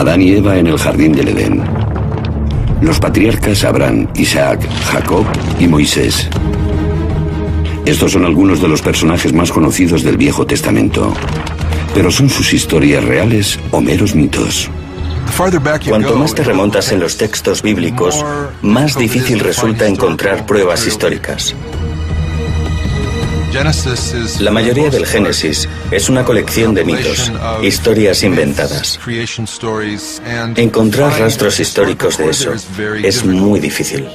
Adán y Eva en el jardín del Edén. Los patriarcas Abraham, Isaac, Jacob y Moisés. Estos son algunos de los personajes más conocidos del Viejo Testamento. Pero ¿son sus historias reales o meros mitos? Cuanto más te remontas en los textos bíblicos, más difícil resulta encontrar pruebas históricas. La mayoría del Génesis es una colección de mitos, historias inventadas. Encontrar rastros históricos de eso es muy difícil.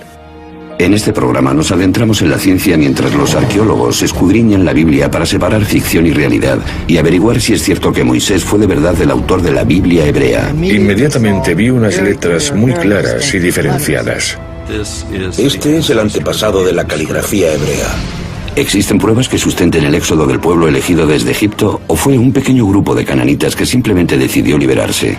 En este programa nos adentramos en la ciencia mientras los arqueólogos escudriñan la Biblia para separar ficción y realidad y averiguar si es cierto que Moisés fue de verdad el autor de la Biblia hebrea. Inmediatamente vi unas letras muy claras y diferenciadas. Este es el antepasado de la caligrafía hebrea. ¿Existen pruebas que sustenten el éxodo del pueblo elegido desde Egipto o fue un pequeño grupo de cananitas que simplemente decidió liberarse?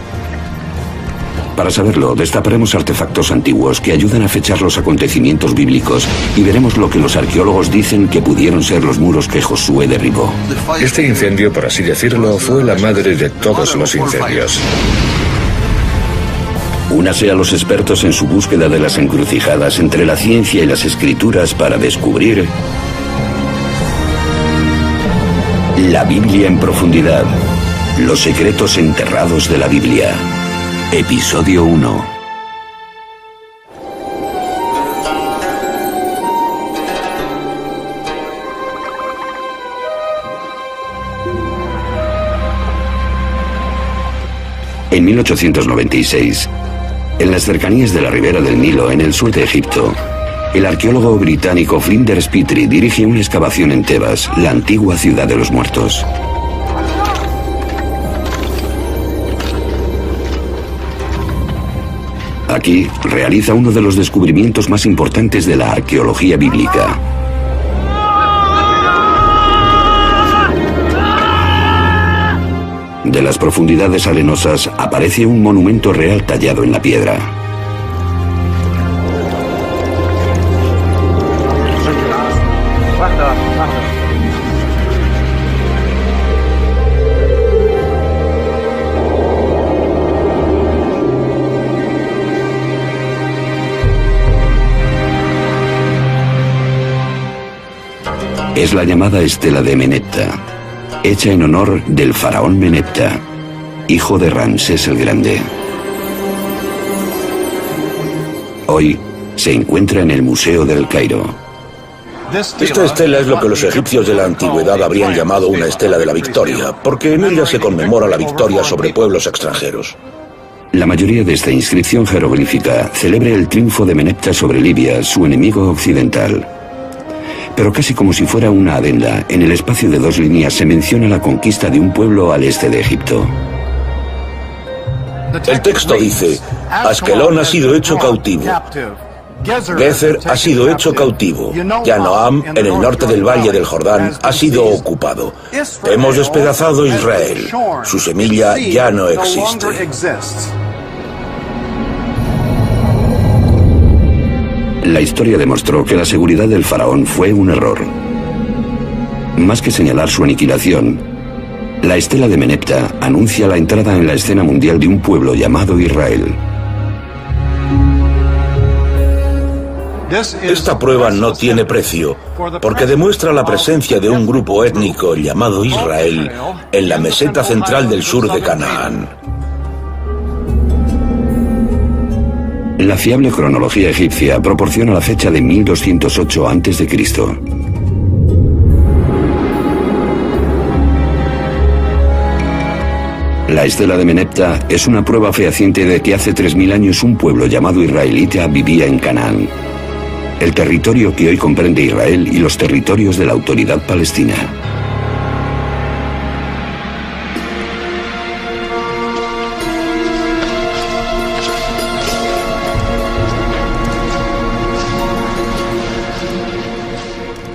Para saberlo, destaparemos artefactos antiguos que ayudan a fechar los acontecimientos bíblicos y veremos lo que los arqueólogos dicen que pudieron ser los muros que Josué derribó. Este incendio, por así decirlo, fue la madre de todos los incendios. Únase a los expertos en su búsqueda de las encrucijadas entre la ciencia y las escrituras para descubrir la Biblia en profundidad. Los secretos enterrados de la Biblia. Episodio 1. En 1896, en las cercanías de la ribera del Nilo, en el sur de Egipto, el arqueólogo británico Flinders Petrie dirige una excavación en Tebas, la antigua ciudad de los muertos. Aquí realiza uno de los descubrimientos más importantes de la arqueología bíblica. De las profundidades arenosas aparece un monumento real tallado en la piedra. Es la llamada estela de Menepta, hecha en honor del faraón Menepta, hijo de Ramsés el Grande. Hoy se encuentra en el Museo del Cairo. Esta estela es lo que los egipcios de la antigüedad habrían llamado una estela de la victoria, porque en ella se conmemora la victoria sobre pueblos extranjeros. La mayoría de esta inscripción jeroglífica celebra el triunfo de Menepta sobre Libia, su enemigo occidental. Pero casi como si fuera una adenda, en el espacio de dos líneas se menciona la conquista de un pueblo al este de Egipto. El texto dice: Askelón ha sido hecho cautivo, Gezer ha sido hecho cautivo, Yanoam, en el norte del valle del Jordán, ha sido ocupado. Hemos despedazado Israel, su semilla ya no existe. La historia demostró que la seguridad del faraón fue un error. Más que señalar su aniquilación, la estela de Menepta anuncia la entrada en la escena mundial de un pueblo llamado Israel. Esta prueba no tiene precio, porque demuestra la presencia de un grupo étnico llamado Israel en la meseta central del sur de Canaán. La fiable cronología egipcia proporciona la fecha de 1208 a.C. La estela de Menepta es una prueba fehaciente de que hace 3000 años un pueblo llamado israelita vivía en Canaán, el territorio que hoy comprende Israel y los territorios de la Autoridad Palestina.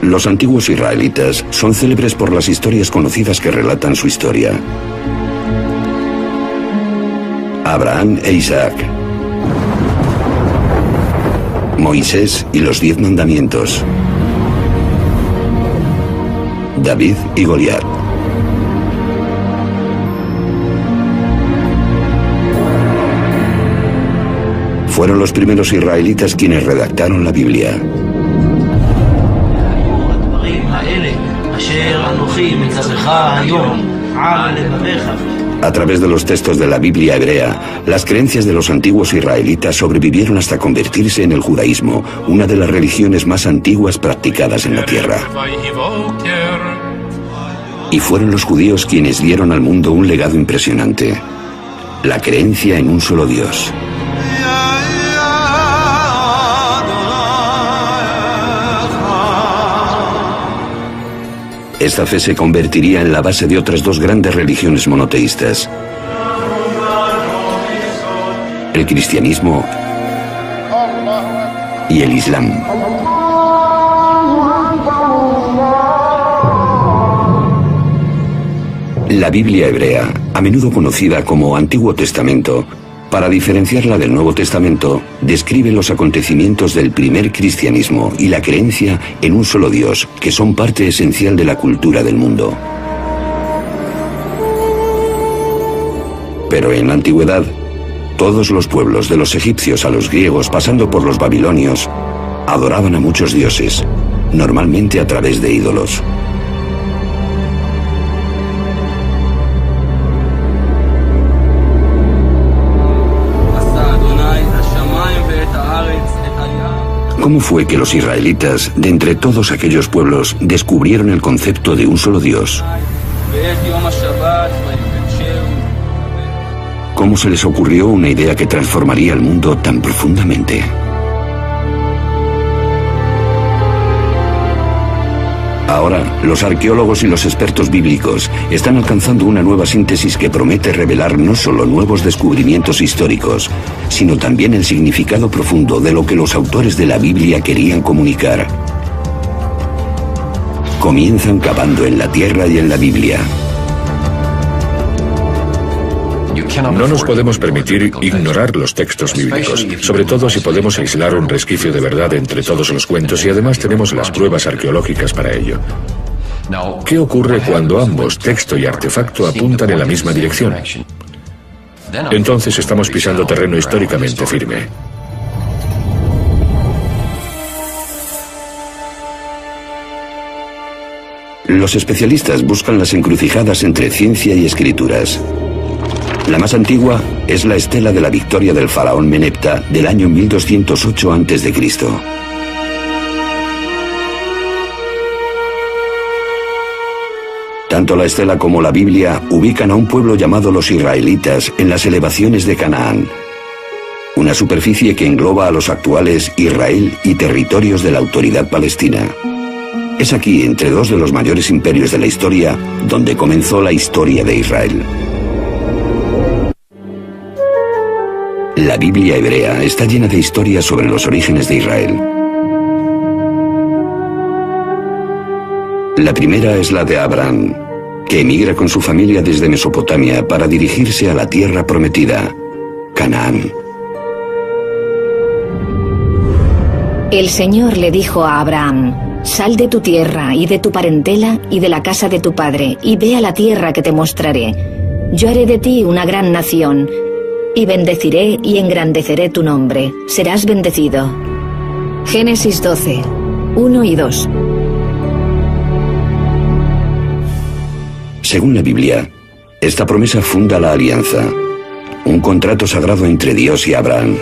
Los antiguos israelitas son célebres por las historias conocidas que relatan su historia. Abraham e Isaac, Moisés y los 10 mandamientos, David y Goliat. Fueron los primeros israelitas quienes redactaron la Biblia. A través de los textos de la Biblia hebrea, las creencias de los antiguos israelitas sobrevivieron hasta convertirse en el judaísmo, una de las religiones más antiguas practicadas en la tierra. Y fueron los judíos quienes dieron al mundo un legado impresionante: la creencia en un solo Dios. Esta fe se convertiría en la base de otras dos grandes religiones monoteístas: el cristianismo y el islam. La Biblia hebrea, a menudo conocida como Antiguo Testamento, para diferenciarla del Nuevo Testamento, describe los acontecimientos del primer cristianismo y la creencia en un solo Dios, que son parte esencial de la cultura del mundo. Pero en la antigüedad, todos los pueblos, de los egipcios a los griegos, pasando por los babilonios, adoraban a muchos dioses, normalmente a través de ídolos. ¿Cómo fue que los israelitas, de entre todos aquellos pueblos, descubrieron el concepto de un solo Dios? ¿Cómo se les ocurrió una idea que transformaría el mundo tan profundamente? Ahora, los arqueólogos y los expertos bíblicos están alcanzando una nueva síntesis que promete revelar no solo nuevos descubrimientos históricos, sino también el significado profundo de lo que los autores de la Biblia querían comunicar. Comienzan cavando en la tierra y en la Biblia. No nos podemos permitir ignorar los textos bíblicos, sobre todo si podemos aislar un resquicio de verdad entre todos los cuentos y además tenemos las pruebas arqueológicas para ello. ¿Qué ocurre cuando ambos, texto y artefacto, apuntan en la misma dirección? Entonces estamos pisando terreno históricamente firme. Los especialistas buscan las encrucijadas entre ciencia y escrituras. La más antigua es la estela de la victoria del faraón Menepta del año 1208 a.C. Tanto la estela como la Biblia ubican a un pueblo llamado los israelitas en las elevaciones de Canaán, una superficie que engloba a los actuales Israel y territorios de la Autoridad Palestina. Es aquí, entre dos de los mayores imperios de la historia, donde comenzó la historia de Israel. La Biblia hebrea está llena de historias sobre los orígenes de Israel. La primera es la de Abraham, que emigra con su familia desde Mesopotamia para dirigirse a la tierra prometida, Canaán. El Señor le dijo a Abraham: sal de tu tierra y de tu parentela y de la casa de tu padre, y ve a la tierra que te mostraré. Yo haré de ti una gran nación, y bendeciré y engrandeceré tu nombre. Serás bendecido. Génesis 12, 1 y 2. Según la Biblia, esta promesa funda la alianza, un contrato sagrado entre Dios y Abraham.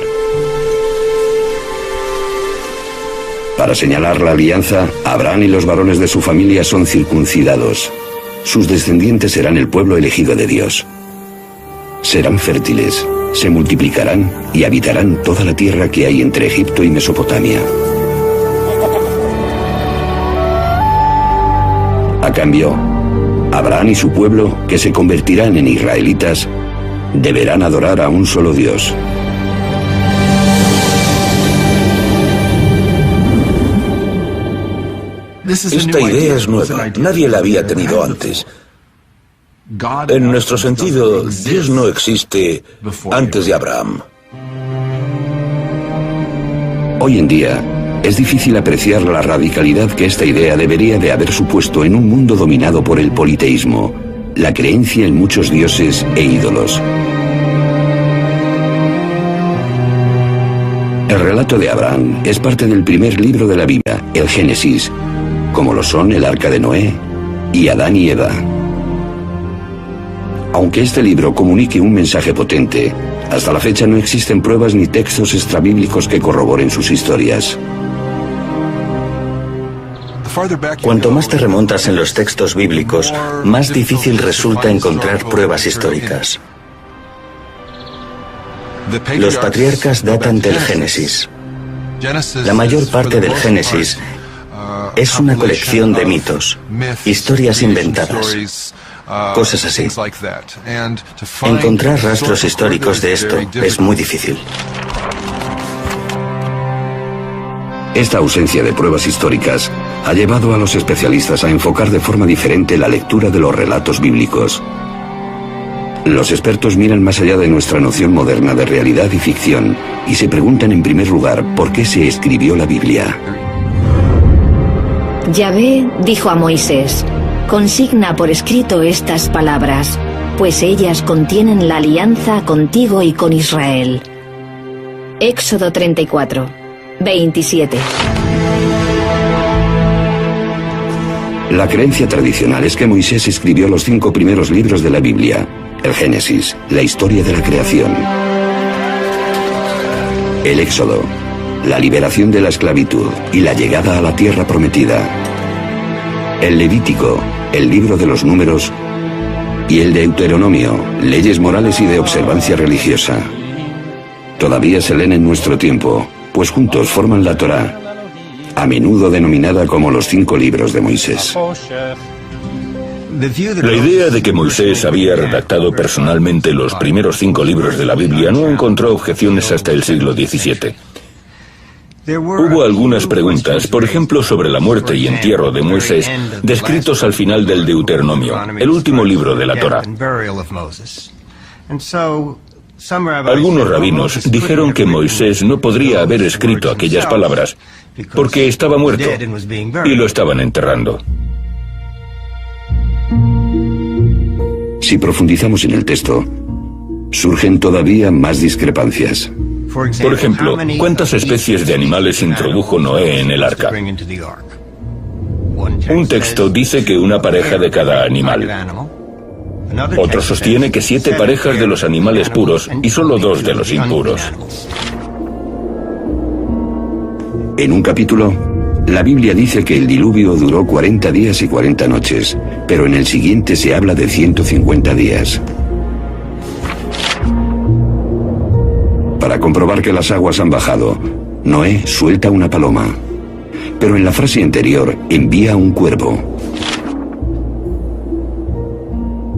Para señalar la alianza, Abraham y los varones de su familia son circuncidados. Sus descendientes serán el pueblo elegido de Dios. Serán fértiles, se multiplicarán y habitarán toda la tierra que hay entre Egipto y Mesopotamia. A cambio, Abraham y su pueblo, que se convertirán en israelitas, deberán adorar a un solo Dios. Esta idea es nueva, nadie la había tenido antes. En nuestro sentido, Dios no existe antes de Abraham. Hoy en día, es difícil apreciar la radicalidad que esta idea debería de haber supuesto en un mundo dominado por el politeísmo, la creencia en muchos dioses e ídolos. El relato de Abraham es parte del primer libro de la Biblia, el Génesis, como lo son el Arca de Noé y Adán y Eva. Aunque este libro comunique un mensaje potente, hasta la fecha no existen pruebas ni textos extrabíblicos que corroboren sus historias. Cuanto más te remontas en los textos bíblicos, más difícil resulta encontrar pruebas históricas. Los patriarcas datan del Génesis. La mayor parte del Génesis es una colección de mitos, historias inventadas, cosas así. Encontrar rastros históricos de esto es muy difícil. Esta ausencia de pruebas históricas ha llevado a los especialistas a enfocar de forma diferente la lectura de los relatos bíblicos. Los expertos miran más allá de nuestra noción moderna de realidad y ficción y se preguntan en primer lugar por qué se escribió la Biblia. Yahvé dijo a Moisés: consigna por escrito estas palabras, pues ellas contienen la alianza contigo y con Israel. Éxodo 34, 27. La creencia tradicional es que Moisés escribió los 5 primeros libros de la Biblia: el Génesis, la historia de la creación; el Éxodo, la liberación de la esclavitud y la llegada a la tierra prometida; el Levítico, el libro de los números; y el Deuteronomio, leyes morales y de observancia religiosa. Todavía se leen en nuestro tiempo, pues juntos forman la Torá, a menudo denominada como los 5 libros de Moisés. La idea de que Moisés había redactado personalmente los primeros 5 libros de la Biblia no encontró objeciones hasta el siglo XVII. Hubo algunas preguntas, por ejemplo, sobre la muerte y entierro de Moisés, descritos al final del Deuteronomio, el último libro de la Torá. Algunos rabinos dijeron que Moisés no podría haber escrito aquellas palabras porque estaba muerto y lo estaban enterrando. Si profundizamos en el texto, surgen todavía más discrepancias. Por ejemplo, ¿cuántas especies de animales introdujo Noé en el arca? Un texto dice que una pareja de cada animal. Otro sostiene que 7 parejas de los animales puros y solo 2 de los impuros. En un capítulo, la Biblia dice que el diluvio duró 40 días y 40 noches, pero en el siguiente se habla de 150 días. Para comprobar que las aguas han bajado, Noé suelta una paloma, pero en la frase anterior envía un cuervo.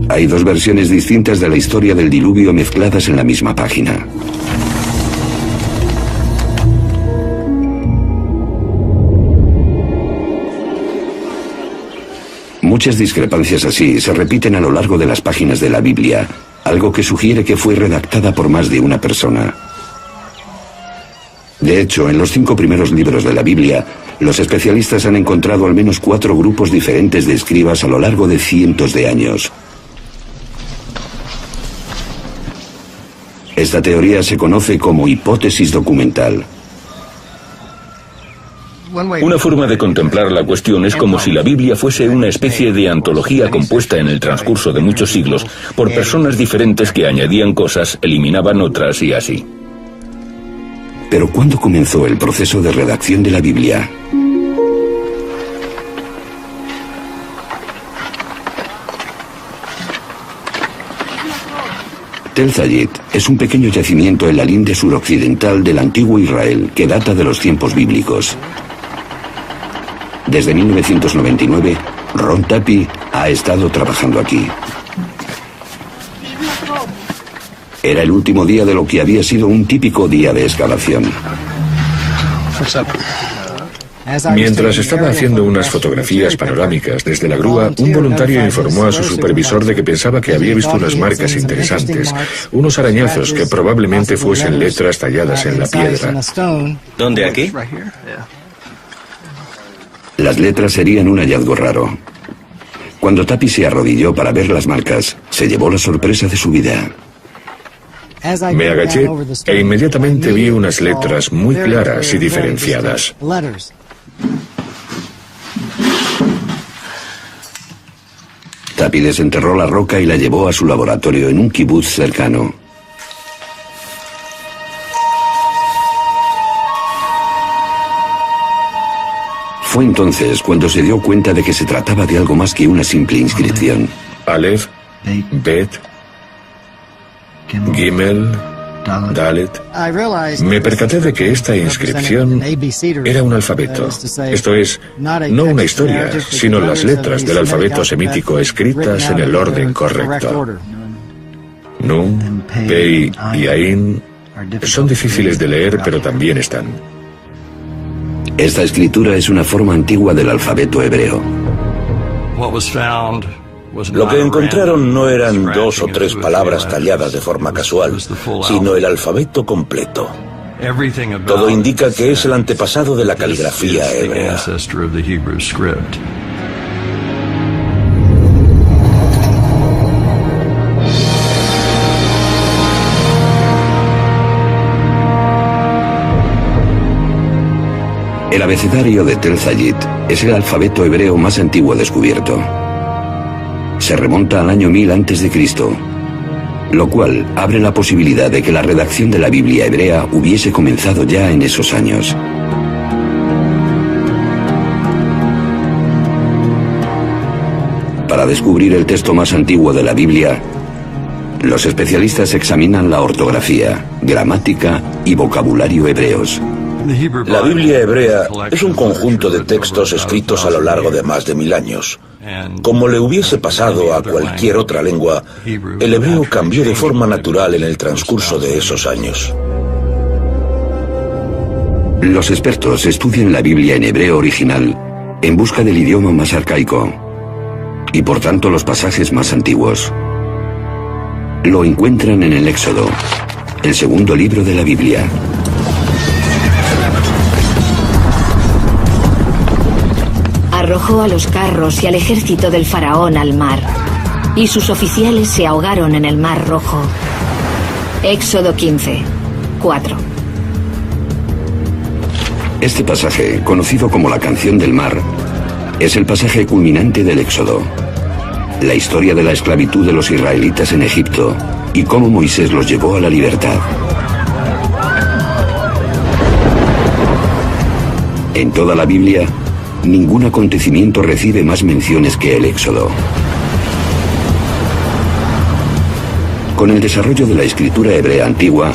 Hay 2 versiones distintas de la historia del diluvio mezcladas en la misma página. Muchas discrepancias así se repiten a lo largo de las páginas de la Biblia, algo que sugiere que fue redactada por más de una persona. De hecho, en los 5 primeros libros de la Biblia, los especialistas han encontrado al menos 4 grupos diferentes de escribas a lo largo de cientos de años. Esta teoría se conoce como hipótesis documental. Una forma de contemplar la cuestión es como si la Biblia fuese una especie de antología compuesta en el transcurso de muchos siglos por personas diferentes que añadían cosas, eliminaban otras y así. Pero ¿cuándo comenzó el proceso de redacción de la Biblia? Tel Zayit es un pequeño yacimiento en la linde suroccidental del antiguo Israel que data de los tiempos bíblicos. Desde 1999, Ron Tapi ha estado trabajando aquí. Era el último día de lo que había sido un típico día de excavación. Mientras estaba haciendo unas fotografías panorámicas desde la grúa, un voluntario informó a su supervisor de que pensaba que había visto unas marcas interesantes, unos arañazos que probablemente fuesen letras talladas en la piedra. ¿Dónde, aquí? Las letras serían un hallazgo raro. Cuando Tapi se arrodilló para ver las marcas, se llevó la sorpresa de su vida. Me agaché e inmediatamente vi unas letras muy claras y diferenciadas. Tapi desenterró la roca y la llevó a su laboratorio en un kibutz cercano. Fue entonces cuando se dio cuenta de que se trataba de algo más que una simple inscripción. Aleph, Bet, Gimel, Dalet. Me percaté de que esta inscripción era un alfabeto. Esto es, no una historia, sino las letras del alfabeto semítico escritas en el orden correcto. Nun, Pei y Ain son difíciles de leer, pero también están. Esta escritura es una forma antigua del alfabeto hebreo. Lo que encontraron no eran 2 o 3 palabras talladas de forma casual, sino el alfabeto completo. Todo indica que es el antepasado de la caligrafía hebrea. El abecedario de Tel Zayit es el alfabeto hebreo más antiguo descubierto. Se remonta al año 1000 a.C., lo cual abre la posibilidad de que la redacción de la Biblia hebrea hubiese comenzado ya en esos años. Para descubrir el texto más antiguo de la Biblia, los especialistas examinan la ortografía, gramática y vocabulario hebreos. La Biblia hebrea es un conjunto de textos escritos a lo largo de más de 1000 años. Como le hubiese pasado a cualquier otra lengua, el hebreo cambió de forma natural en el transcurso de esos años. Los expertos estudian la Biblia en hebreo original en busca del idioma más arcaico y por tanto los pasajes más antiguos. Lo encuentran en el Éxodo, el segundo libro de la Biblia. Arrojó a los carros y al ejército del faraón al mar, y sus oficiales se ahogaron en el mar Rojo. Éxodo 15, 4. Este pasaje, conocido como la Canción del Mar, es el pasaje culminante del Éxodo. La historia de la esclavitud de los israelitas en Egipto y cómo Moisés los llevó a la libertad. En toda la Biblia, ningún acontecimiento recibe más menciones que el Éxodo. Con el desarrollo de la escritura hebrea antigua,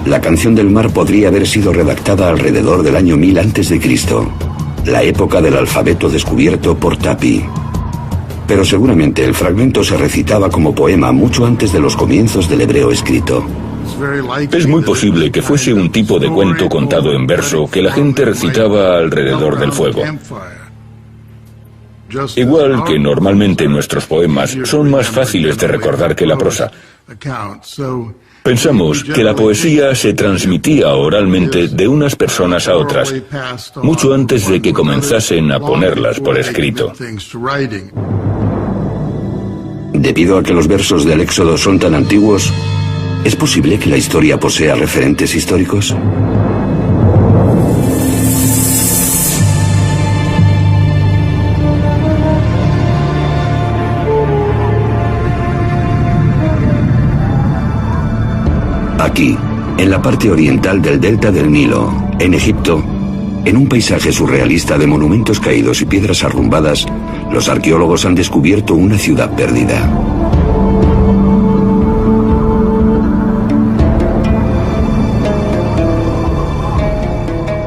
la Canción del Mar podría haber sido redactada alrededor del año 1000 a.C., la época del alfabeto descubierto por Tapi. Pero seguramente el fragmento se recitaba como poema mucho antes de los comienzos del hebreo escrito. Es muy posible que fuese un tipo de cuento contado en verso que la gente recitaba alrededor del fuego. Igual que normalmente nuestros poemas son más fáciles de recordar que la prosa. Pensamos que la poesía se transmitía oralmente de unas personas a otras, mucho antes de que comenzasen a ponerlas por escrito. Debido a que los versos del Éxodo son tan antiguos, ¿es posible que la historia posea referentes históricos? Aquí, en la parte oriental del delta del Nilo, en Egipto, en un paisaje surrealista de monumentos caídos y piedras arrumbadas, los arqueólogos han descubierto una ciudad perdida.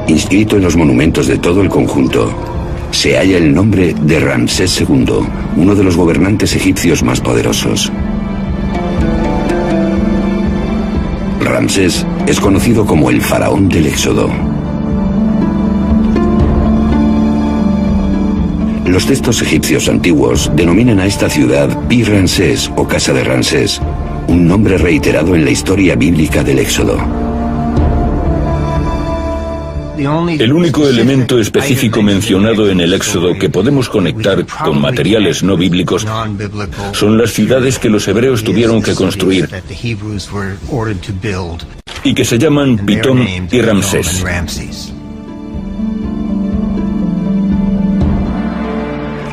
Inscrito en los monumentos de todo el conjunto, se halla el nombre de Ramsés II, uno de los gobernantes egipcios más poderosos. Ramsés es conocido como el faraón del Éxodo. Los textos egipcios antiguos denominan a esta ciudad Pi Ramsés o Casa de Ramsés, un nombre reiterado en la historia bíblica del Éxodo. El único elemento específico mencionado en el Éxodo que podemos conectar con materiales no bíblicos son las ciudades que los hebreos tuvieron que construir y que se llaman Pitón y Ramsés.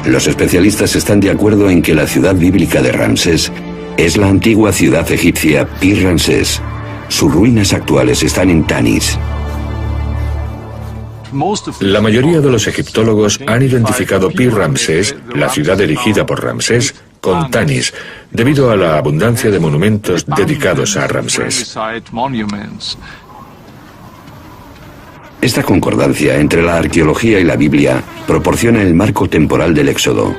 Los especialistas están de acuerdo en que la ciudad bíblica de Ramsés es la antigua ciudad egipcia Pi-Ramsés. Sus ruinas actuales están en Tanis. La mayoría de los egiptólogos han identificado Pi-Ramsés, la ciudad erigida por Ramsés, con Tanis, debido a la abundancia de monumentos dedicados a Ramsés. Esta concordancia entre la arqueología y la Biblia proporciona el marco temporal del Éxodo,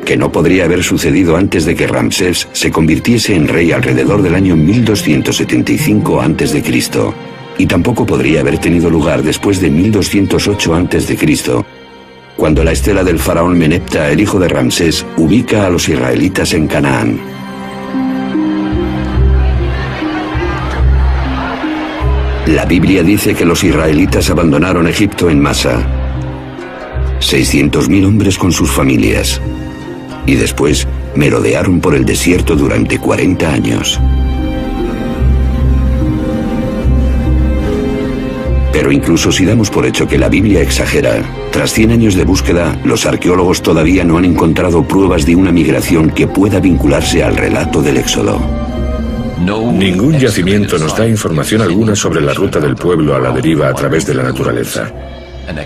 que no podría haber sucedido antes de que Ramsés se convirtiese en rey alrededor del año 1275 a.C., y tampoco podría haber tenido lugar después de 1208 a.C., cuando la estela del faraón Menepta, el hijo de Ramsés, ubica a los israelitas en Canaán. La Biblia dice que los israelitas abandonaron Egipto en masa, 600.000 hombres con sus familias, y después merodearon por el desierto durante 40 años. Pero incluso si damos por hecho que la Biblia exagera, tras 100 años de búsqueda, los arqueólogos todavía no han encontrado pruebas de una migración que pueda vincularse al relato del Éxodo. Ningún yacimiento nos da información alguna sobre la ruta del pueblo a la deriva a través de la naturaleza.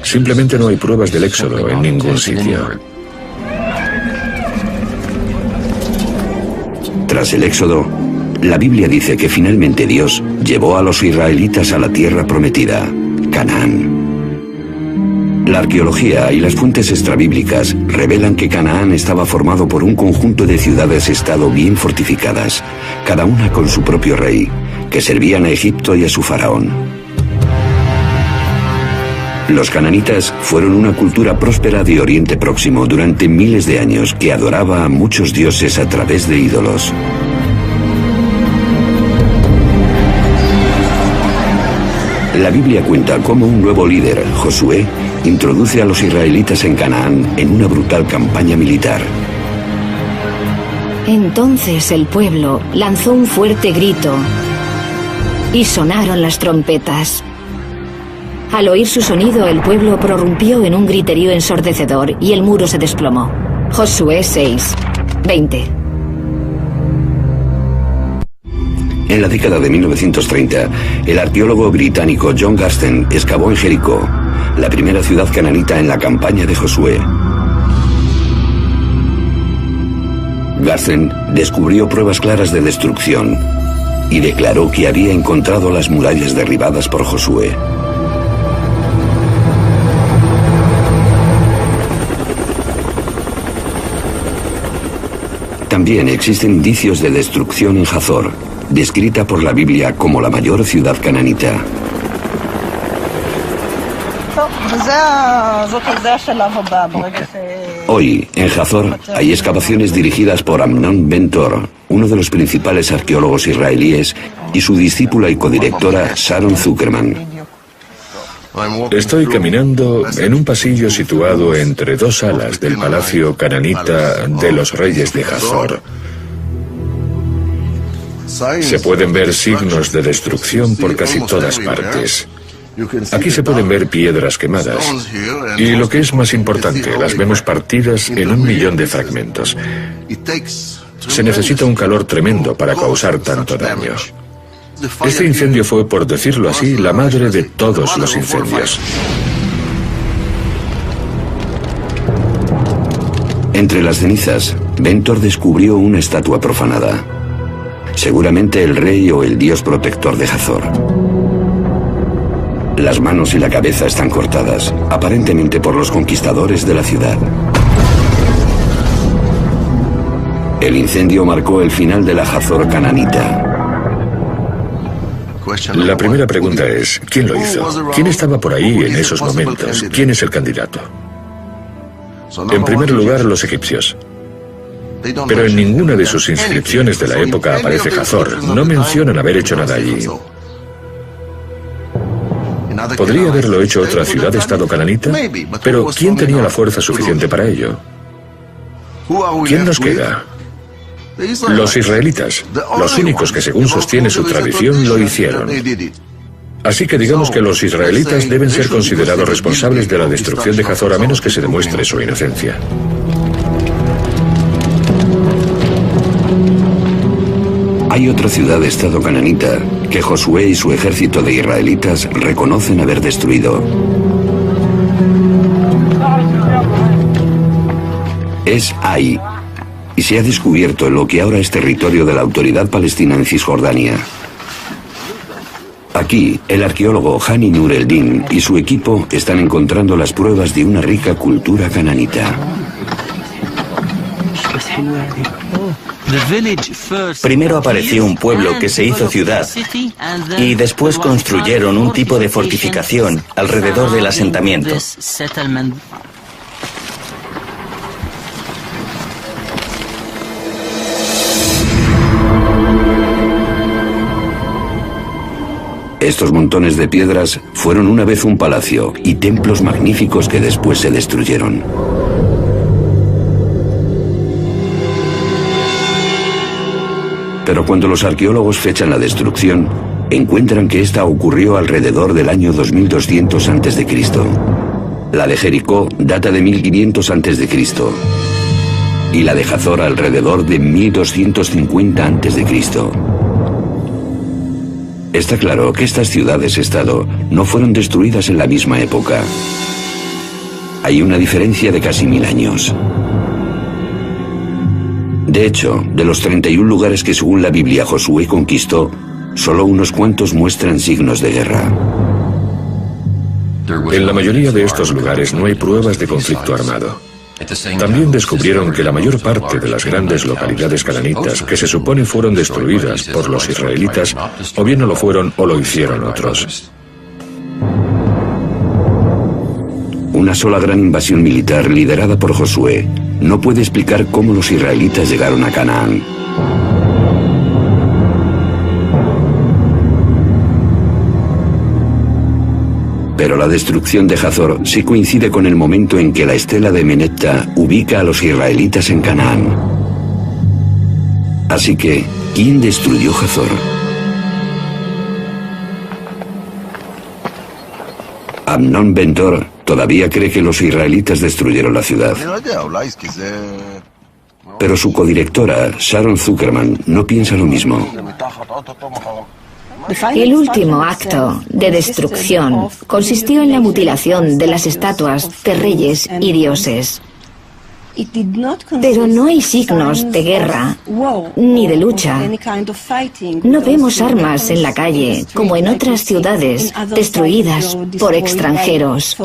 Simplemente no hay pruebas del Éxodo en ningún sitio. Tras el Éxodo, la Biblia dice que finalmente Dios llevó a los israelitas a la tierra prometida, Canaán. La arqueología y las fuentes extrabíblicas revelan que Canaán estaba formado por un conjunto de ciudades-estado bien fortificadas, cada una con su propio rey, que servían a Egipto y a su faraón. Los cananitas fueron una cultura próspera de Oriente Próximo durante miles de años que adoraba a muchos dioses a través de ídolos. La Biblia cuenta cómo un nuevo líder, Josué, introduce a los israelitas en Canaán en una brutal campaña militar. Entonces el pueblo lanzó un fuerte grito y sonaron las trompetas. Al oír su sonido, el pueblo prorrumpió en un griterío ensordecedor y el muro se desplomó. Josué 6, 20. En la década de 1930, el arqueólogo británico John Garstin excavó en Jericó, la primera ciudad cananita en la campaña de Josué. Garstin descubrió pruebas claras de destrucción y declaró que había encontrado las murallas derribadas por Josué. También existen indicios de destrucción en Hazor, descrita por la Biblia como la mayor ciudad cananita. Hoy, en Hazor, hay excavaciones dirigidas por Amnon Ben-Tor, uno de los principales arqueólogos israelíes, y su discípula y codirectora Sharon Zuckerman. Estoy caminando en un pasillo situado entre dos salas del palacio cananita de los reyes de Hazor. Se pueden ver signos de destrucción por casi todas partes. Aquí se pueden ver piedras quemadas. Y lo que es más importante, las vemos partidas en 1 millón de fragmentos. Se necesita un calor tremendo para causar tanto daño. Este incendio fue, por decirlo así, la madre de todos los incendios. Entre las cenizas, Ben-Tor descubrió una estatua profanada. Seguramente el rey o el dios protector de Hazor. Las manos y la cabeza están cortadas, aparentemente por los conquistadores de la ciudad. El incendio marcó el final de la Hazor cananita. La primera pregunta es, ¿quién lo hizo? ¿Quién estaba por ahí en esos momentos? ¿Quién es el candidato? En primer lugar, los egipcios. Pero en ninguna de sus inscripciones de la época aparece Hazor. No mencionan haber hecho nada allí. ¿Podría haberlo hecho otra ciudad-estado cananita? Pero ¿quién tenía la fuerza suficiente para ello? ¿Quién nos queda? Los israelitas, los únicos que según sostiene su tradición lo hicieron. Así que digamos que los israelitas deben ser considerados responsables de la destrucción de Hazor a menos que se demuestre su inocencia. Hay otra ciudad-estado cananita que Josué y su ejército de israelitas reconocen haber destruido. Es Ai, y se ha descubierto en lo que ahora es territorio de la Autoridad Palestina en Cisjordania. Aquí, el arqueólogo Hani Nur el-Din y su equipo están encontrando las pruebas de una rica cultura cananita. Primero apareció un pueblo que se hizo ciudad y después construyeron un tipo de fortificación alrededor del asentamiento. Estos montones de piedras fueron una vez un palacio y templos magníficos que después se destruyeron. Pero cuando los arqueólogos fechan la destrucción, encuentran que esta ocurrió alrededor del año 2200 a.C. La de Jericó data de 1500 a.C. y la de Hazor alrededor de 1250 a.C. Está claro que estas ciudades-estado no fueron destruidas en la misma época. Hay una diferencia de casi 1000 años. De hecho, de los 31 lugares que según la Biblia Josué conquistó, solo unos cuantos muestran signos de guerra. En la mayoría de estos lugares no hay pruebas de conflicto armado. También descubrieron que la mayor parte de las grandes localidades cananitas que se supone fueron destruidas por los israelitas, o bien no lo fueron o lo hicieron otros. Una sola gran invasión militar liderada por Josué no puede explicar cómo los israelitas llegaron a Canaán. Pero la destrucción de Hazor sí coincide con el momento en que la estela de Menepta ubica a los israelitas en Canaán. Así que, ¿quién destruyó Hazor? Amnon Ben-Dor todavía cree que los israelitas destruyeron la ciudad. Pero su codirectora, Sharon Zuckerman, no piensa lo mismo. El último acto de destrucción consistió en la mutilación de las estatuas de reyes y dioses. Pero no hay signos de guerra ni de lucha. No vemos armas en la calle como en otras ciudades destruidas por extranjeros.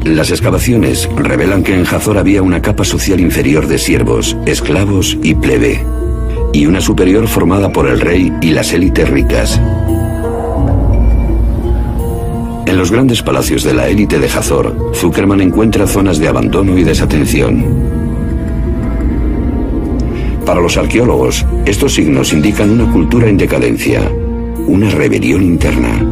Las excavaciones revelan que en Hazor había una capa social inferior de siervos, esclavos y plebe, y una superior formada por el rey y las élites ricas. En los grandes palacios de la élite de Hazor, Zuckerman encuentra zonas de abandono y desatención. Para los arqueólogos, estos signos indican una cultura en decadencia, una rebelión interna.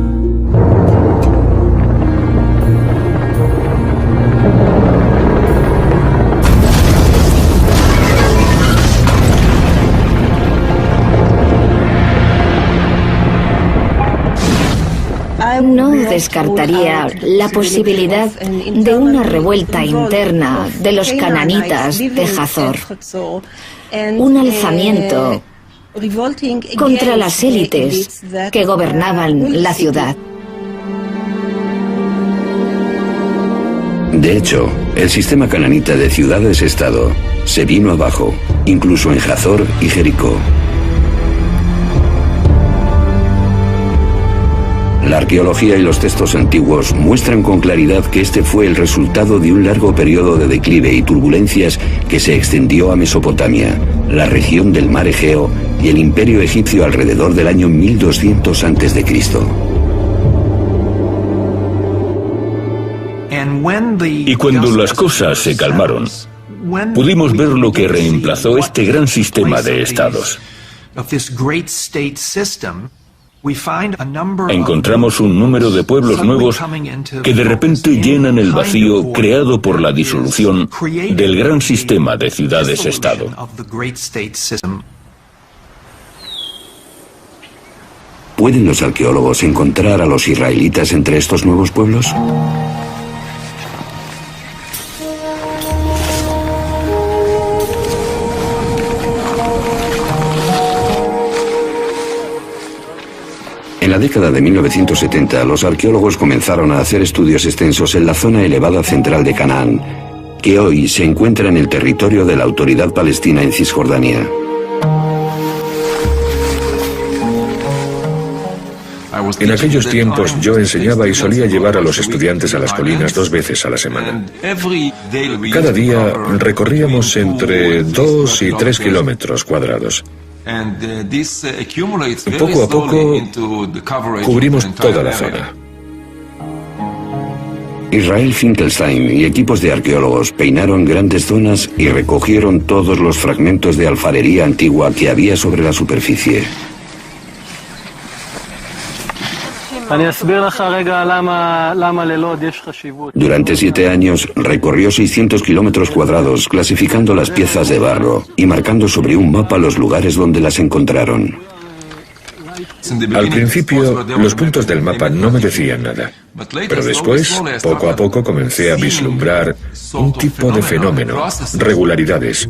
No descartaría la posibilidad de una revuelta interna de los cananitas de Hazor, un alzamiento contra las élites que gobernaban la ciudad. De hecho, el sistema cananita de ciudades-estado se vino abajo, incluso en Hazor y Jericó. La arqueología y los textos antiguos muestran con claridad que este fue el resultado de un largo periodo de declive y turbulencias que se extendió a Mesopotamia, la región del mar Egeo y el imperio egipcio alrededor del año 1200 a.C. Y cuando las cosas se calmaron, pudimos ver lo que reemplazó este gran sistema de estados. Encontramos un número de pueblos nuevos que de repente llenan el vacío creado por la disolución del gran sistema de ciudades-estado. ¿Pueden los arqueólogos encontrar a los israelitas entre estos nuevos pueblos? En la década de 1970, los arqueólogos comenzaron a hacer estudios extensos en la zona elevada central de Canaán, que hoy se encuentra en el territorio de la Autoridad Palestina en Cisjordania. En aquellos tiempos yo enseñaba y solía llevar a los estudiantes a las colinas 2 veces a la semana. Cada día recorríamos entre 2 y 3 kilómetros cuadrados. Poco a poco cubrimos toda la zona. Israel Finkelstein y equipos de arqueólogos peinaron grandes zonas y recogieron todos los fragmentos de alfarería antigua que había sobre la superficie. Durante 7 años recorrió 600 kilómetros cuadrados clasificando las piezas de barro y marcando sobre un mapa los lugares donde las encontraron. Al principio, los puntos del mapa no me decían nada, pero después, poco a poco, comencé a vislumbrar un tipo de fenómeno, regularidades.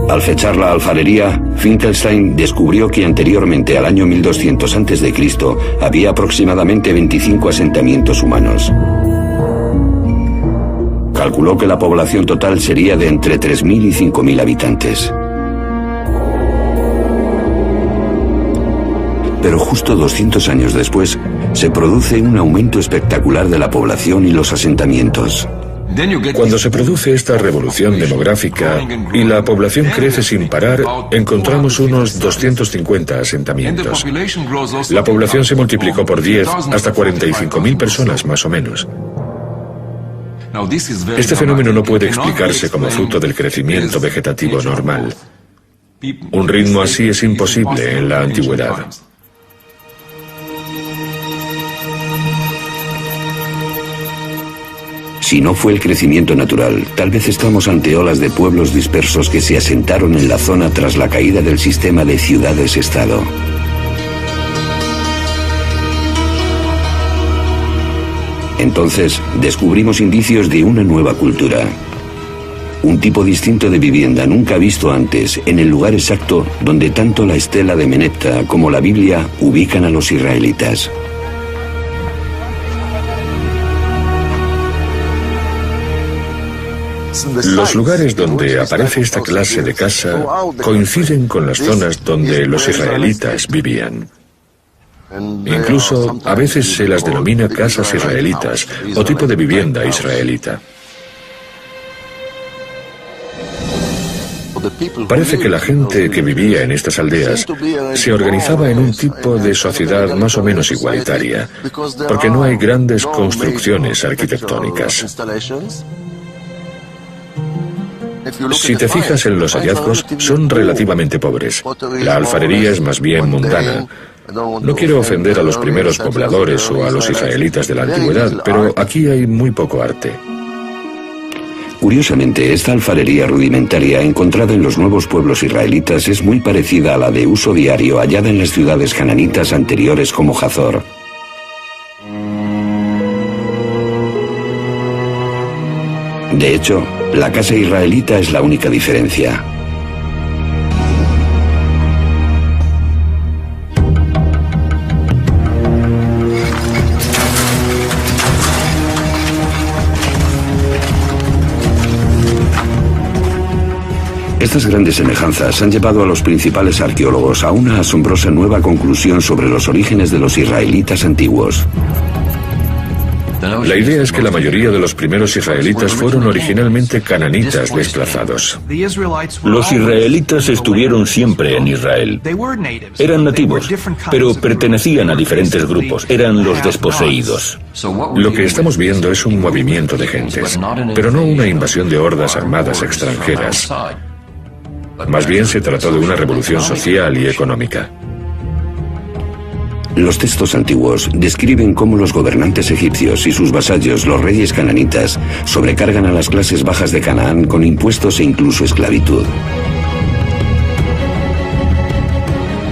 Al fechar la alfarería, Finkelstein descubrió que anteriormente al año 1200 a.C. había aproximadamente 25 asentamientos humanos. Calculó que la población total sería de entre 3.000 y 5.000 habitantes. Pero justo 200 años después, se produce un aumento espectacular de la población y los asentamientos. Cuando se produce esta revolución demográfica y la población crece sin parar, encontramos unos 250 asentamientos. La población se multiplicó por 10 hasta 45.000 personas más o menos. Este fenómeno no puede explicarse como fruto del crecimiento vegetativo normal. Un ritmo así es imposible en la antigüedad. Si no fue el crecimiento natural, tal vez estamos ante olas de pueblos dispersos que se asentaron en la zona tras la caída del sistema de ciudades-estado. Entonces, descubrimos indicios de una nueva cultura. Un tipo distinto de vivienda nunca visto antes, en el lugar exacto donde tanto la estela de Menepta como la Biblia ubican a los israelitas. Los lugares donde aparece esta clase de casa coinciden con las zonas donde los israelitas vivían. Incluso a veces se las denomina casas israelitas o tipo de vivienda israelita. Parece que la gente que vivía en estas aldeas se organizaba en un tipo de sociedad más o menos igualitaria, porque no hay grandes construcciones arquitectónicas. Si te fijas en los hallazgos, son relativamente pobres. La alfarería es más bien mundana. No quiero ofender a los primeros pobladores o a los israelitas de la antigüedad, pero aquí hay muy poco arte. Curiosamente, esta alfarería rudimentaria encontrada en los nuevos pueblos israelitas es muy parecida a la de uso diario hallada en las ciudades cananitas anteriores como Hazor. De hecho, la casa israelita es la única diferencia. Estas grandes semejanzas han llevado a los principales arqueólogos a una asombrosa nueva conclusión sobre los orígenes de los israelitas antiguos. La idea es que la mayoría de los primeros israelitas fueron originalmente cananitas desplazados. Los israelitas estuvieron siempre en Israel. Eran nativos, pero pertenecían a diferentes grupos. Eran los desposeídos. Lo que estamos viendo es un movimiento de gentes, pero no una invasión de hordas armadas extranjeras. Más bien se trató de una revolución social y económica. Los textos antiguos describen cómo los gobernantes egipcios y sus vasallos, los reyes cananitas, sobrecargan a las clases bajas de Canaán con impuestos e incluso esclavitud.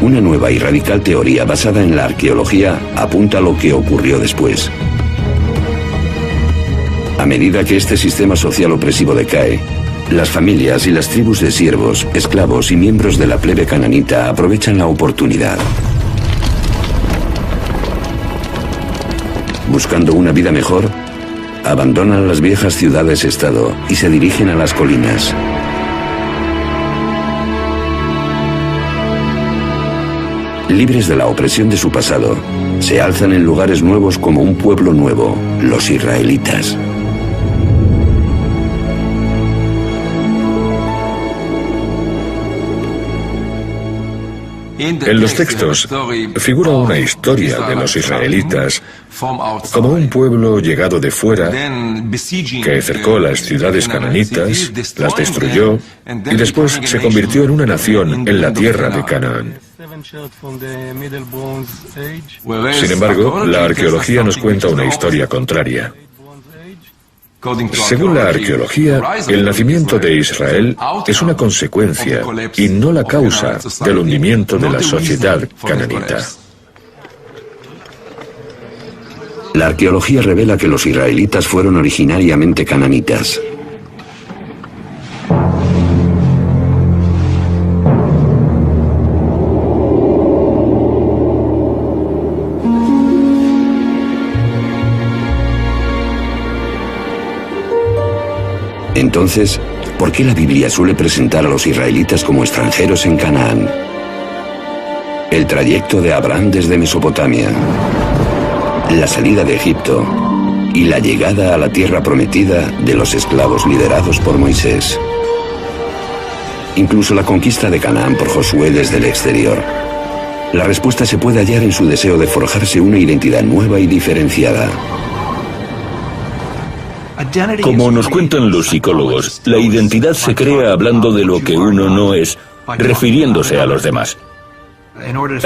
Una nueva y radical teoría basada en la arqueología apunta a lo que ocurrió después. A medida que este sistema social opresivo decae, las familias y las tribus de siervos, esclavos y miembros de la plebe cananita aprovechan la oportunidad. Buscando una vida mejor, abandonan las viejas ciudades-estado y se dirigen a las colinas. Libres de la opresión de su pasado, se alzan en lugares nuevos como un pueblo nuevo, los israelitas. En los textos figura una historia de los israelitas como un pueblo llegado de fuera que cercó las ciudades cananitas, las destruyó y después se convirtió en una nación en la tierra de Canaán. Sin embargo, la arqueología nos cuenta una historia contraria. Según la arqueología, el nacimiento de Israel es una consecuencia y no la causa del hundimiento de la sociedad cananita. La arqueología revela que los israelitas fueron originariamente cananitas. Entonces, ¿por qué la Biblia suele presentar a los israelitas como extranjeros en Canaán? El trayecto de Abraham desde Mesopotamia, la salida de Egipto y la llegada a la tierra prometida de los esclavos liderados por Moisés. Incluso la conquista de Canaán por Josué desde el exterior. La respuesta se puede hallar en su deseo de forjarse una identidad nueva y diferenciada. Como nos cuentan los psicólogos, la identidad se crea hablando de lo que uno no es, refiriéndose a los demás.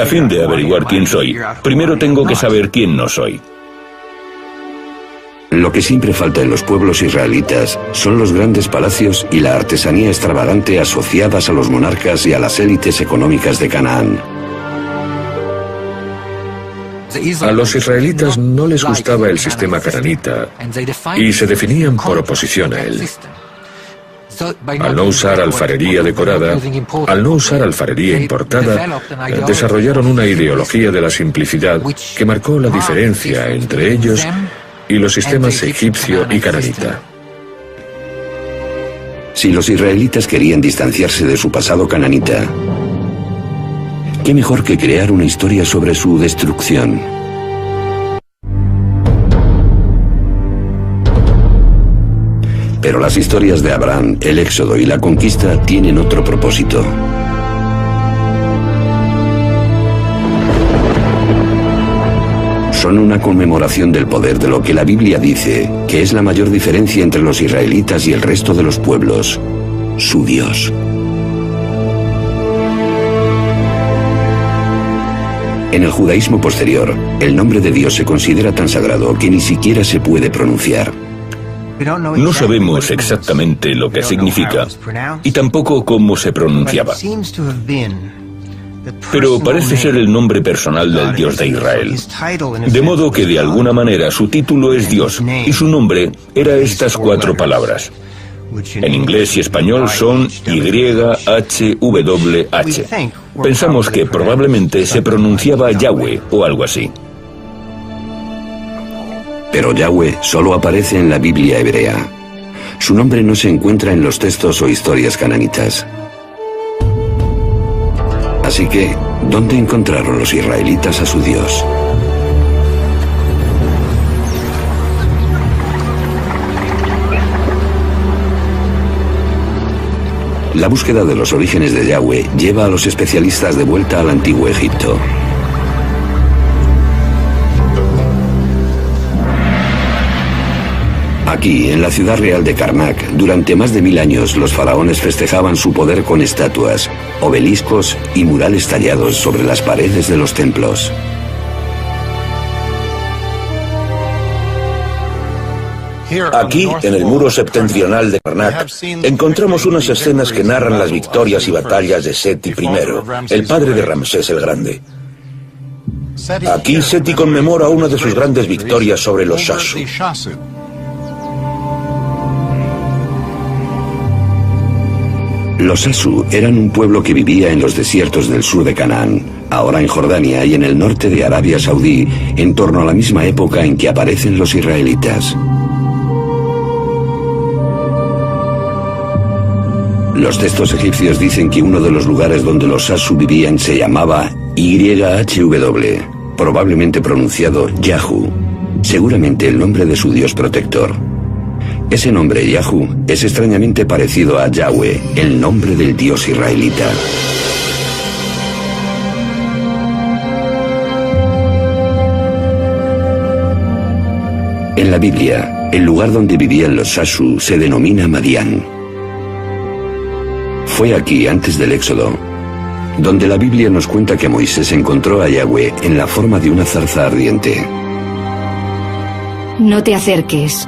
A fin de averiguar quién soy, primero tengo que saber quién no soy. Lo que siempre falta en los pueblos israelitas son los grandes palacios y la artesanía extravagante asociadas a los monarcas y a las élites económicas de Canaán. A los israelitas no les gustaba el sistema cananita y se definían por oposición a él. Al no usar alfarería decorada, al no usar alfarería importada, desarrollaron una ideología de la simplicidad que marcó la diferencia entre ellos y los sistemas egipcio y cananita. Si los israelitas querían distanciarse de su pasado cananita, ¿qué mejor que crear una historia sobre su destrucción? Pero las historias de Abraham, el Éxodo y la conquista tienen otro propósito. Son una conmemoración del poder de lo que la Biblia dice que es la mayor diferencia entre los israelitas y el resto de los pueblos: su Dios. En el judaísmo posterior, el nombre de Dios se considera tan sagrado que ni siquiera se puede pronunciar. No sabemos exactamente lo que significa y tampoco cómo se pronunciaba. Pero parece ser el nombre personal del Dios de Israel. De modo que de alguna manera su título es Dios y su nombre era estas 4 palabras. En inglés y español son YHWH. Pensamos que probablemente se pronunciaba Yahweh o algo así. Pero Yahweh solo aparece en la Biblia hebrea. Su nombre no se encuentra en los textos o historias cananitas. Así que, ¿dónde encontraron los israelitas a su Dios? La búsqueda de los orígenes de Yahweh lleva a los especialistas de vuelta al antiguo Egipto. Aquí, en la ciudad real de Karnak, durante más de 1000 años los faraones festejaban su poder con estatuas, obeliscos y murales tallados sobre las paredes de los templos. Aquí, en el muro septentrional de Karnak, encontramos unas escenas que narran las victorias y batallas de Seti I, el padre de Ramsés el Grande. Aquí Seti conmemora una de sus grandes victorias sobre los Shasu. Los Shasu eran un pueblo que vivía en los desiertos del sur de Canaán, ahora en Jordania y en el norte de Arabia Saudí, en torno a la misma época en que aparecen los israelitas. Los textos egipcios dicen que uno de los lugares donde los Shasu vivían se llamaba YHW, probablemente pronunciado Yahu, seguramente el nombre de su dios protector. Ese nombre, Yahu, es extrañamente parecido a Yahweh, el nombre del dios israelita. En la Biblia, el lugar donde vivían los Shasu se denomina Madián. Fue aquí, antes del Éxodo, donde la Biblia nos cuenta que Moisés encontró a Yahweh en la forma de una zarza ardiente. No te acerques.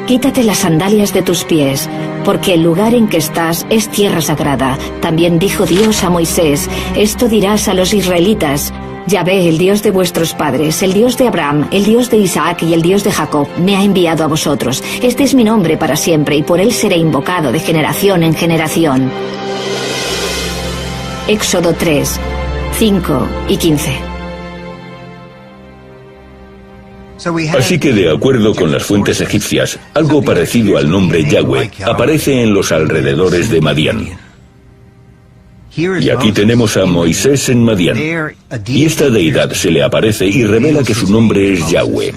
Quítate las sandalias de tus pies, porque el lugar en que estás es tierra sagrada. También dijo Dios a Moisés, esto dirás a los israelitas: Yahvé, el Dios de vuestros padres, el Dios de Abraham, el Dios de Isaac y el Dios de Jacob, me ha enviado a vosotros. Este es mi nombre para siempre, y por él seré invocado de generación en generación. Éxodo 3, 5 y 15. Así que, de acuerdo con las fuentes egipcias, algo parecido al nombre Yahweh aparece en los alrededores de Madián. Y aquí tenemos a Moisés en Madián. Y esta deidad se le aparece y revela que su nombre es Yahweh.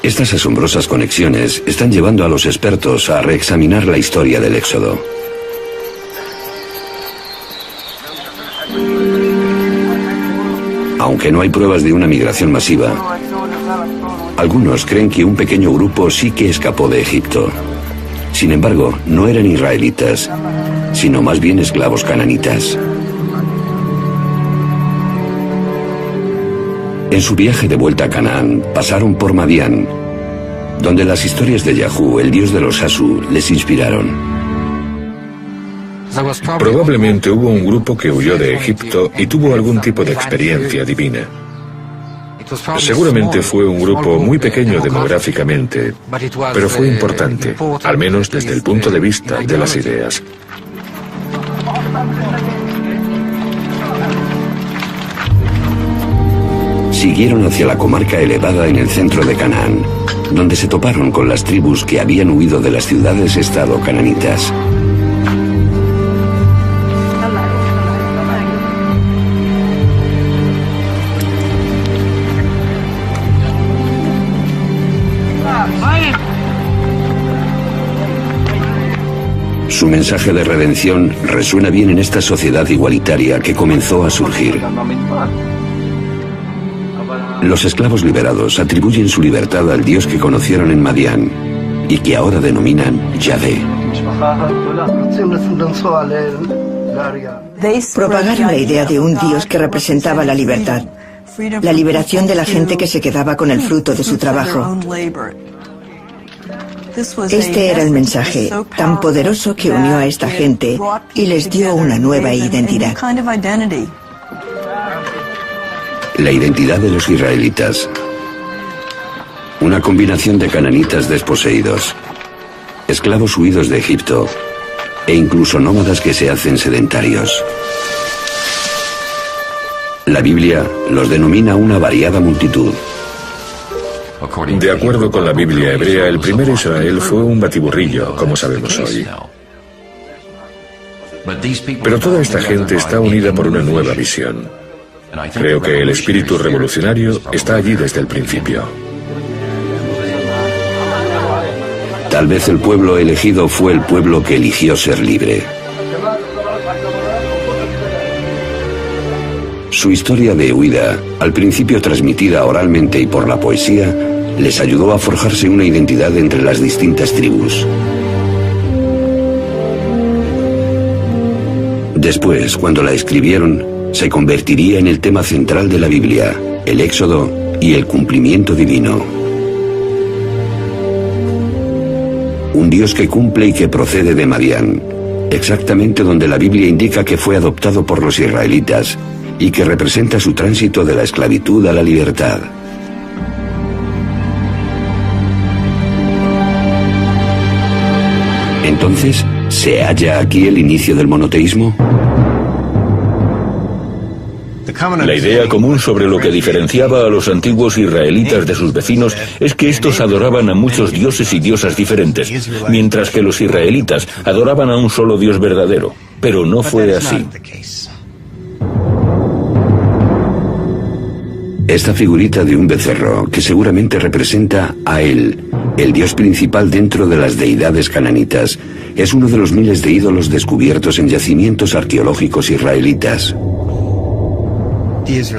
Estas asombrosas conexiones están llevando a los expertos a reexaminar la historia del Éxodo. Aunque no hay pruebas de una migración masiva, algunos creen que un pequeño grupo sí que escapó de Egipto. Sin embargo, no eran israelitas, sino más bien esclavos cananitas. En su viaje de vuelta a Canaán, pasaron por Madián, donde las historias de Yahu, el dios de los Shasu, les inspiraron. Probablemente hubo un grupo que huyó de Egipto y tuvo algún tipo de experiencia divina. Seguramente fue un grupo muy pequeño demográficamente, pero fue importante, al menos desde el punto de vista de las ideas. Siguieron hacia la comarca elevada en el centro de Canaán, donde se toparon con las tribus que habían huido de las ciudades-estado cananitas. Su mensaje de redención resuena bien en esta sociedad igualitaria que comenzó a surgir. Los esclavos liberados atribuyen su libertad al Dios que conocieron en Madián y que ahora denominan Yahvé. Propagaron la idea de un Dios que representaba la libertad, la liberación de la gente que se quedaba con el fruto de su trabajo. Este era el mensaje tan poderoso que unió a esta gente y les dio una nueva identidad. La identidad de los israelitas. Una combinación de cananitas desposeídos, esclavos huidos de Egipto e incluso nómadas que se hacen sedentarios. La Biblia los denomina una variada multitud. De acuerdo con la Biblia hebrea, el primer Israel fue un batiburrillo, como sabemos hoy. Pero toda esta gente está unida por una nueva visión. Creo que el espíritu revolucionario está allí desde el principio. Tal vez el pueblo elegido fue el pueblo que eligió ser libre. Su historia de huida, al principio transmitida oralmente y por la poesía, les ayudó a forjarse una identidad entre las distintas tribus. Después, cuando la escribieron, se convertiría en el tema central de la Biblia, el Éxodo y el cumplimiento divino. Un Dios que cumple y que procede de Madián, exactamente donde la Biblia indica que fue adoptado por los israelitas y que representa su tránsito de la esclavitud a la libertad. Entonces, ¿se halla aquí el inicio del monoteísmo? La idea común sobre lo que diferenciaba a los antiguos israelitas de sus vecinos es que estos adoraban a muchos dioses y diosas diferentes, mientras que los israelitas adoraban a un solo Dios verdadero. Pero no fue así. Esta figurita de un becerro, que seguramente representa a él, el dios principal dentro de las deidades cananitas, es uno de los miles de ídolos descubiertos en yacimientos arqueológicos israelitas.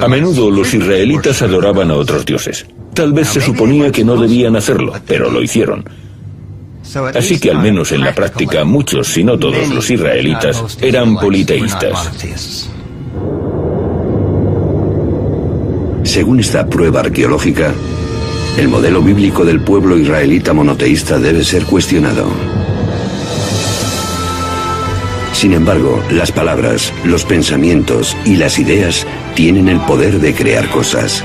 A menudo los israelitas adoraban a otros dioses. Tal vez se suponía que no debían hacerlo, pero lo hicieron. Así que al menos en la práctica muchos, si no todos los israelitas, eran politeístas. Según esta prueba arqueológica, el modelo bíblico del pueblo israelita monoteísta debe ser cuestionado. Sin embargo, las palabras, los pensamientos y las ideas tienen el poder de crear cosas.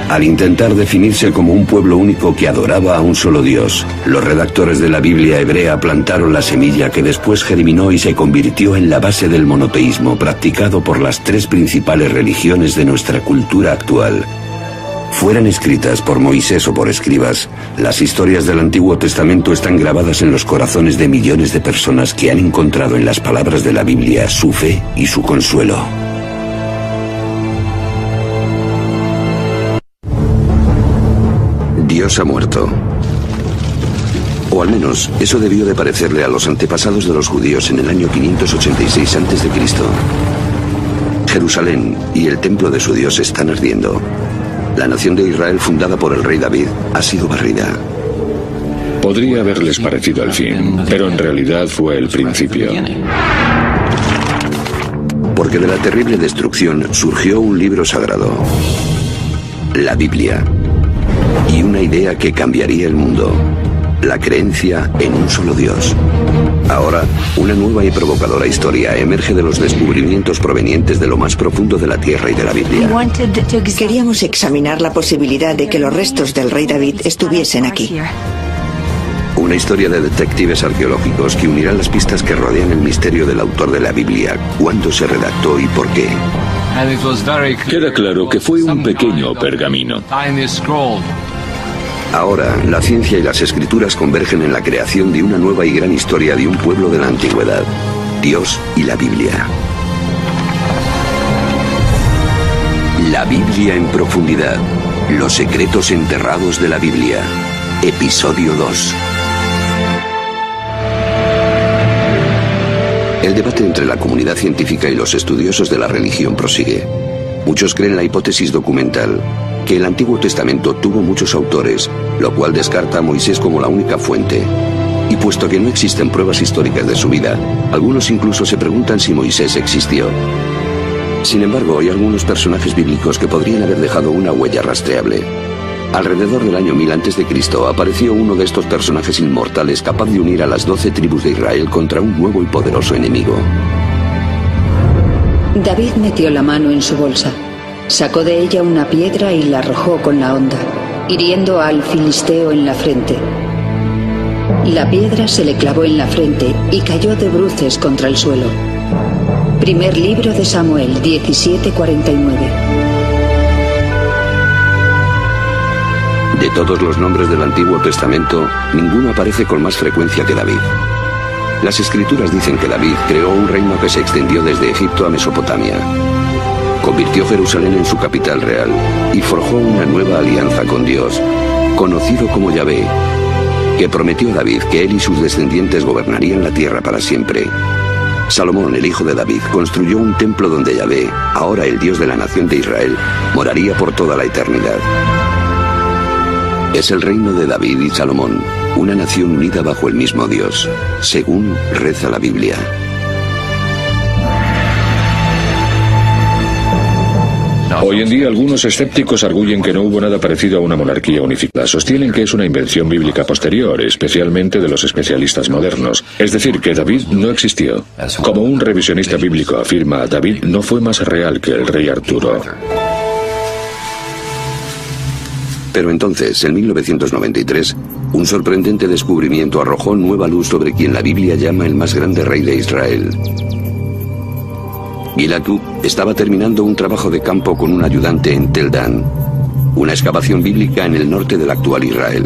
Al intentar definirse como un pueblo único que adoraba a un solo Dios, los redactores de la Biblia hebrea plantaron la semilla que después germinó y se convirtió en la base del monoteísmo practicado por las tres principales religiones de nuestra cultura actual. Fueran escritas por Moisés o por escribas, las historias del Antiguo Testamento están grabadas en los corazones de millones de personas que han encontrado en las palabras de la Biblia su fe y su consuelo. Dios ha muerto. O al menos, eso debió de parecerle a los antepasados de los judíos en el año 586 a.C. Jerusalén y el templo de su Dios están ardiendo. La nación de Israel, fundada por el rey David, ha sido barrida. Podría haberles parecido el fin, pero en realidad fue el principio. Porque de la terrible destrucción surgió un libro sagrado, la Biblia, y una idea que cambiaría el mundo, la creencia en un solo Dios. Ahora, una nueva y provocadora historia emerge de los descubrimientos provenientes de lo más profundo de la tierra y de la Biblia. Queríamos examinar la posibilidad de que los restos del rey David estuviesen aquí. Una historia de detectives arqueológicos que unirá las pistas que rodean el misterio del autor de la Biblia, cuándo se redactó y por qué. Queda claro que fue un pequeño pergamino. Ahora, la ciencia y las escrituras convergen en la creación de una nueva y gran historia de un pueblo de la antigüedad, Dios y la Biblia. La Biblia en profundidad, los secretos enterrados de la Biblia, episodio 2. El debate entre la comunidad científica y los estudiosos de la religión prosigue. Muchos creen la hipótesis documental, que el Antiguo Testamento tuvo muchos autores, lo cual descarta a Moisés como la única fuente. Y puesto que no existen pruebas históricas de su vida, algunos incluso se preguntan si Moisés existió. Sin embargo, hay algunos personajes bíblicos que podrían haber dejado una huella rastreable. Alrededor del año 1000 a.C. apareció uno de estos personajes inmortales capaz de unir a las 12 tribus de Israel contra un nuevo y poderoso enemigo. David metió la mano en su bolsa. Sacó de ella una piedra y la arrojó con la honda, hiriendo al filisteo en la frente. La piedra se le clavó en la frente y cayó de bruces contra el suelo. Primer libro de Samuel 17:49. De todos los nombres del Antiguo Testamento, ninguno aparece con más frecuencia que David. Las escrituras dicen que David creó un reino que se extendió desde Egipto a Mesopotamia. Convirtió Jerusalén en su capital real y forjó una nueva alianza con Dios, conocido como Yahvé, que prometió a David que él y sus descendientes gobernarían la tierra para siempre. Salomón, el hijo de David, construyó un templo donde Yahvé, ahora el Dios de la nación de Israel, moraría por toda la eternidad. Es el reino de David y Salomón, una nación unida bajo el mismo Dios, según reza la Biblia. Hoy en día algunos escépticos arguyen que no hubo nada parecido a una monarquía unificada. Sostienen que es una invención bíblica posterior, especialmente de los especialistas modernos. Es decir, que David no existió. Como un revisionista bíblico afirma, David no fue más real que el rey Arturo. Pero entonces, en 1993, un sorprendente descubrimiento arrojó nueva luz sobre quien la Biblia llama el más grande rey de Israel. Gila Cook estaba terminando un trabajo de campo con un ayudante en Tel Dan, una excavación bíblica en el norte del actual Israel.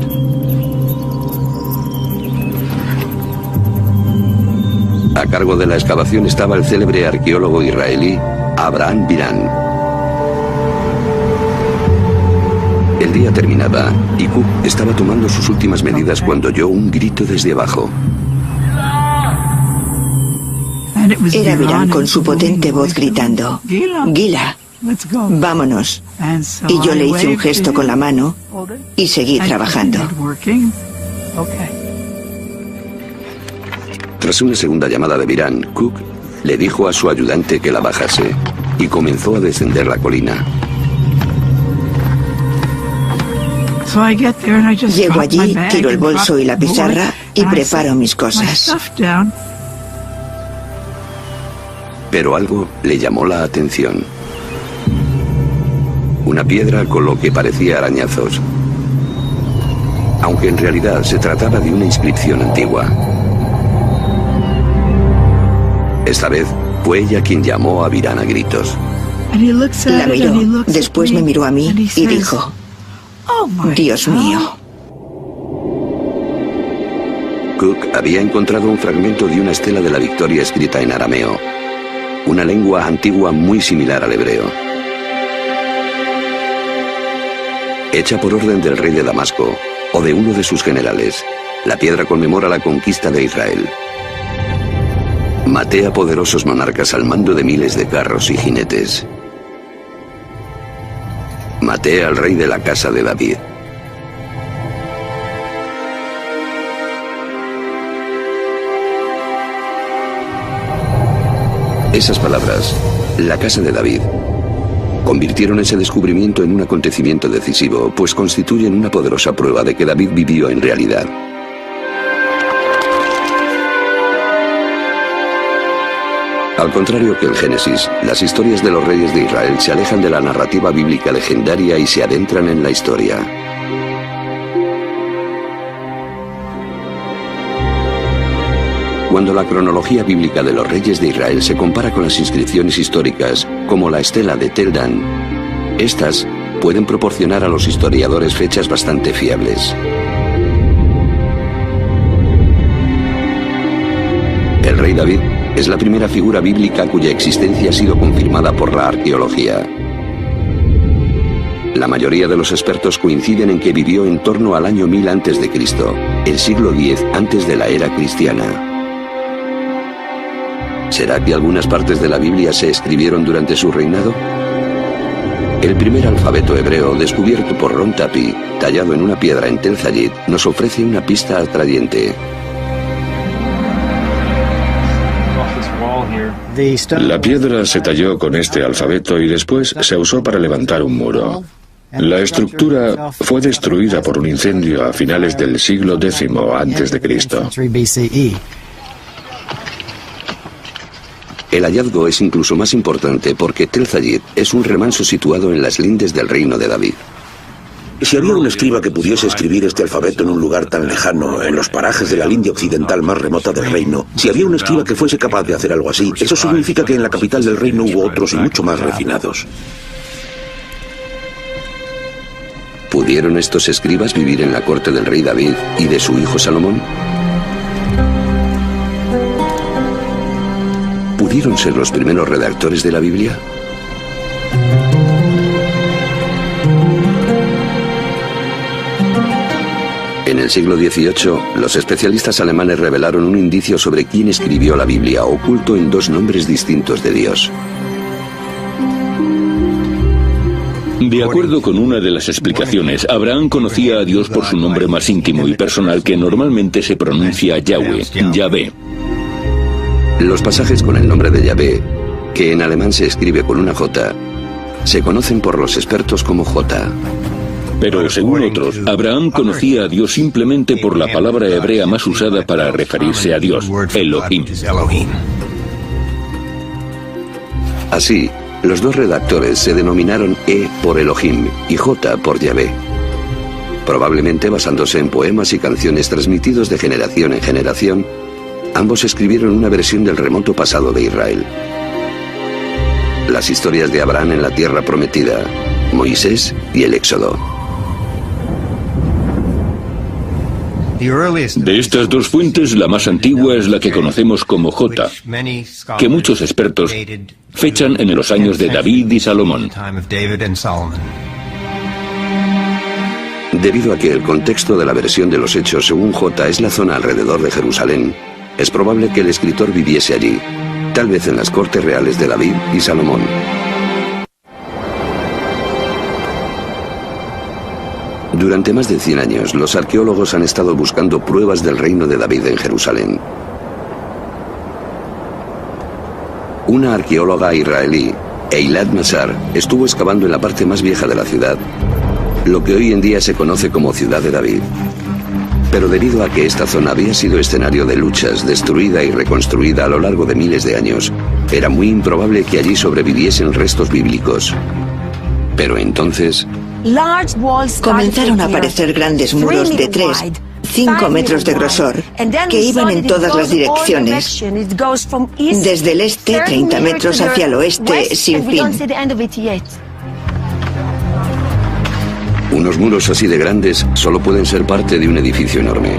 A cargo de la excavación estaba el célebre arqueólogo israelí Abraham Biran. El día terminaba y Cook estaba tomando sus últimas medidas cuando oyó un grito desde abajo. Era Biran con su potente voz gritando: Gila, vámonos. Y yo le hice un gesto con la mano y seguí trabajando. Tras una segunda llamada de Biran, Cook le dijo a su ayudante que la bajase y comenzó a descender la colina. Llego allí, tiro el bolso y la pizarra y preparo mis cosas. Pero algo le llamó la atención. Una piedra con lo que parecía arañazos. Aunque en realidad se trataba de una inscripción antigua. Esta vez fue ella quien llamó a Biran a gritos. La miró, después me miró a mí y dijo: Dios mío. Cook había encontrado un fragmento de una estela de la Victoria escrita en arameo, una lengua antigua muy similar al hebreo. Hecha por orden del rey de Damasco o de uno de sus generales, la piedra conmemora la conquista de Israel. Maté a poderosos monarcas al mando de miles de carros y jinetes. Maté al rey de la casa de David. Esas palabras, la casa de David, convirtieron ese descubrimiento en un acontecimiento decisivo, pues constituyen una poderosa prueba de que David vivió en realidad. Al contrario que el Génesis, las historias de los reyes de Israel se alejan de la narrativa bíblica legendaria y se adentran en la historia. Cuando la cronología bíblica de los reyes de Israel se compara con las inscripciones históricas, como la estela de Tel Dan, estas pueden proporcionar a los historiadores fechas bastante fiables. El rey David es la primera figura bíblica cuya existencia ha sido confirmada por la arqueología. La mayoría de los expertos coinciden en que vivió en torno al año 1000 a.C., el siglo X antes de la era cristiana. ¿Será que algunas partes de la Biblia se escribieron durante su reinado? El primer alfabeto hebreo descubierto por Ron Tapi, tallado en una piedra en Tel Zayit, nos ofrece una pista atrayente. La piedra se talló con este alfabeto y después se usó para levantar un muro. La estructura fue destruida por un incendio a finales del siglo X a.C. El hallazgo es incluso más importante porque Tel Zayit es un remanso situado en las lindes del reino de David. Si había un escriba que pudiese escribir este alfabeto en un lugar tan lejano, en los parajes de la linde occidental más remota del reino, si había un escriba que fuese capaz de hacer algo así, eso significa que en la capital del reino hubo otros y mucho más refinados. ¿Pudieron estos escribas vivir en la corte del rey David y de su hijo Salomón? ¿Pudieron ser los primeros redactores de la Biblia? En el siglo XVIII, los especialistas alemanes revelaron un indicio sobre quién escribió la Biblia, oculto en 2 nombres distintos de Dios. De acuerdo con una de las explicaciones, Abraham conocía a Dios por su nombre más íntimo y personal, que normalmente se pronuncia Yahweh, Yahvé. Los pasajes con el nombre de Yahvé, que en alemán se escribe con una J, se conocen por los expertos como J. Pero según otros, Abraham conocía a Dios simplemente por la palabra hebrea más usada para referirse a Dios, Elohim. Así, los 2 redactores se denominaron E por Elohim y J por Yahvé, probablemente basándose en poemas y canciones transmitidos de generación en generación. Ambos escribieron una versión del remoto pasado de Israel. Las historias de Abraham en la tierra prometida, Moisés y el Éxodo. De estas 2 fuentes, la más antigua es la que conocemos como J, que muchos expertos fechan en los años de David y Salomón. Debido a que el contexto de la versión de los Hechos según J es la zona alrededor de Jerusalén, es probable que el escritor viviese allí, tal vez en las cortes reales de David y Salomón. Durante más de 100 años, los arqueólogos han estado buscando pruebas del reino de David en Jerusalén. Una arqueóloga israelí, Eilat Mazar, estuvo excavando en la parte más vieja de la ciudad, lo que hoy en día se conoce como Ciudad de David. Pero debido a que esta zona había sido escenario de luchas, destruida y reconstruida a lo largo de miles de años, era muy improbable que allí sobreviviesen restos bíblicos. Pero entonces comenzaron a aparecer grandes muros de 3-5 metros de grosor que iban en todas las direcciones, desde el este 30 metros hacia el oeste sin fin. Unos muros así de grandes solo pueden ser parte de un edificio enorme.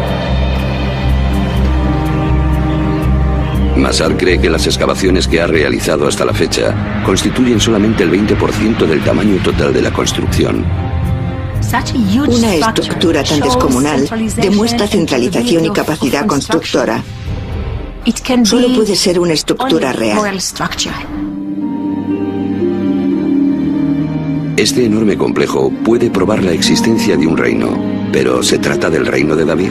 Mazar cree que las excavaciones que ha realizado hasta la fecha constituyen solamente el 20% del tamaño total de la construcción. Una estructura tan descomunal demuestra centralización y capacidad constructora. Solo puede ser una estructura real. Este enorme complejo puede probar la existencia de un reino, pero ¿se trata del reino de David?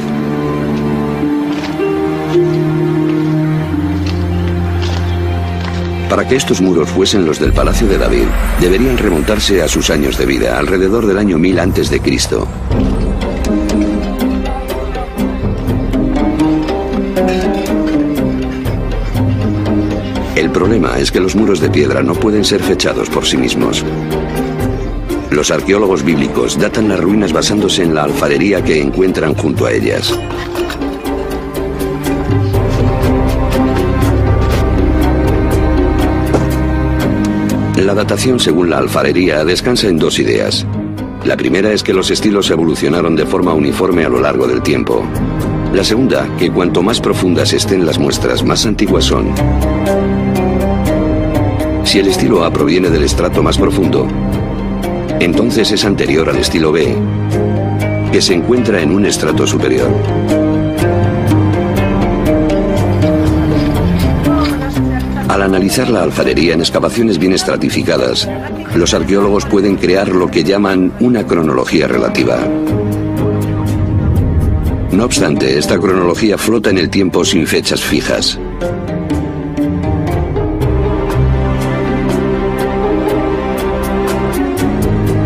Para que estos muros fuesen los del Palacio de David, deberían remontarse a sus años de vida, alrededor del año 1000 a.C. El problema es que los muros de piedra no pueden ser fechados por sí mismos. Los arqueólogos bíblicos datan las ruinas basándose en la alfarería que encuentran junto a ellas. La datación según la alfarería descansa en 2 ideas. La primera es que los estilos evolucionaron de forma uniforme a lo largo del tiempo. La segunda, que cuanto más profundas estén las muestras, más antiguas son. Si el estilo A proviene del estrato más profundo, entonces es anterior al estilo B, que se encuentra en un estrato superior. Al analizar la alfarería en excavaciones bien estratificadas, los arqueólogos pueden crear lo que llaman una cronología relativa. No obstante, esta cronología flota en el tiempo sin fechas fijas.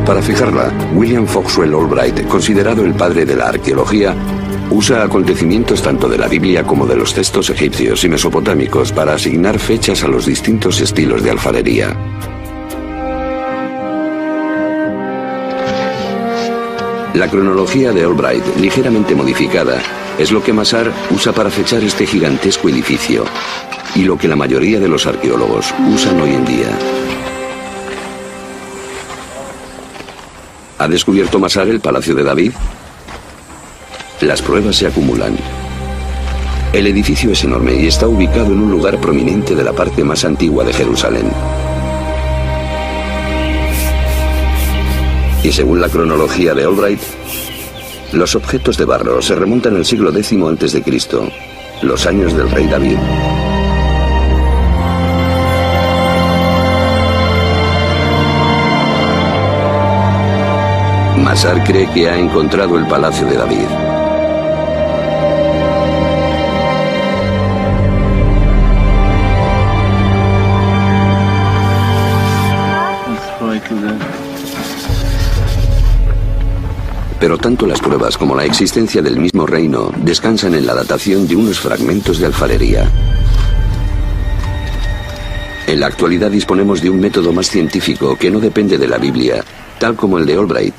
Para fijarla, William Foxwell Albright, considerado el padre de la arqueología, usa acontecimientos tanto de la Biblia como de los textos egipcios y mesopotámicos para asignar fechas a los distintos estilos de alfarería. La cronología de Albright, ligeramente modificada, es lo que Mazar usa para fechar este gigantesco edificio, y lo que la mayoría de los arqueólogos usan hoy en día. ¿Ha descubierto Mazar el Palacio de David? Las pruebas se acumulan. El edificio es enorme y está ubicado en un lugar prominente de la parte más antigua de Jerusalén. Y según la cronología de Albright, Los objetos de barro se remontan al siglo X a.C., los años del rey David. Masar cree que ha encontrado el palacio de David. Pero tanto las pruebas como la existencia del mismo reino descansan en la datación de unos fragmentos de alfarería. En la actualidad disponemos de un método más científico que no depende de la Biblia, tal como el de Albright,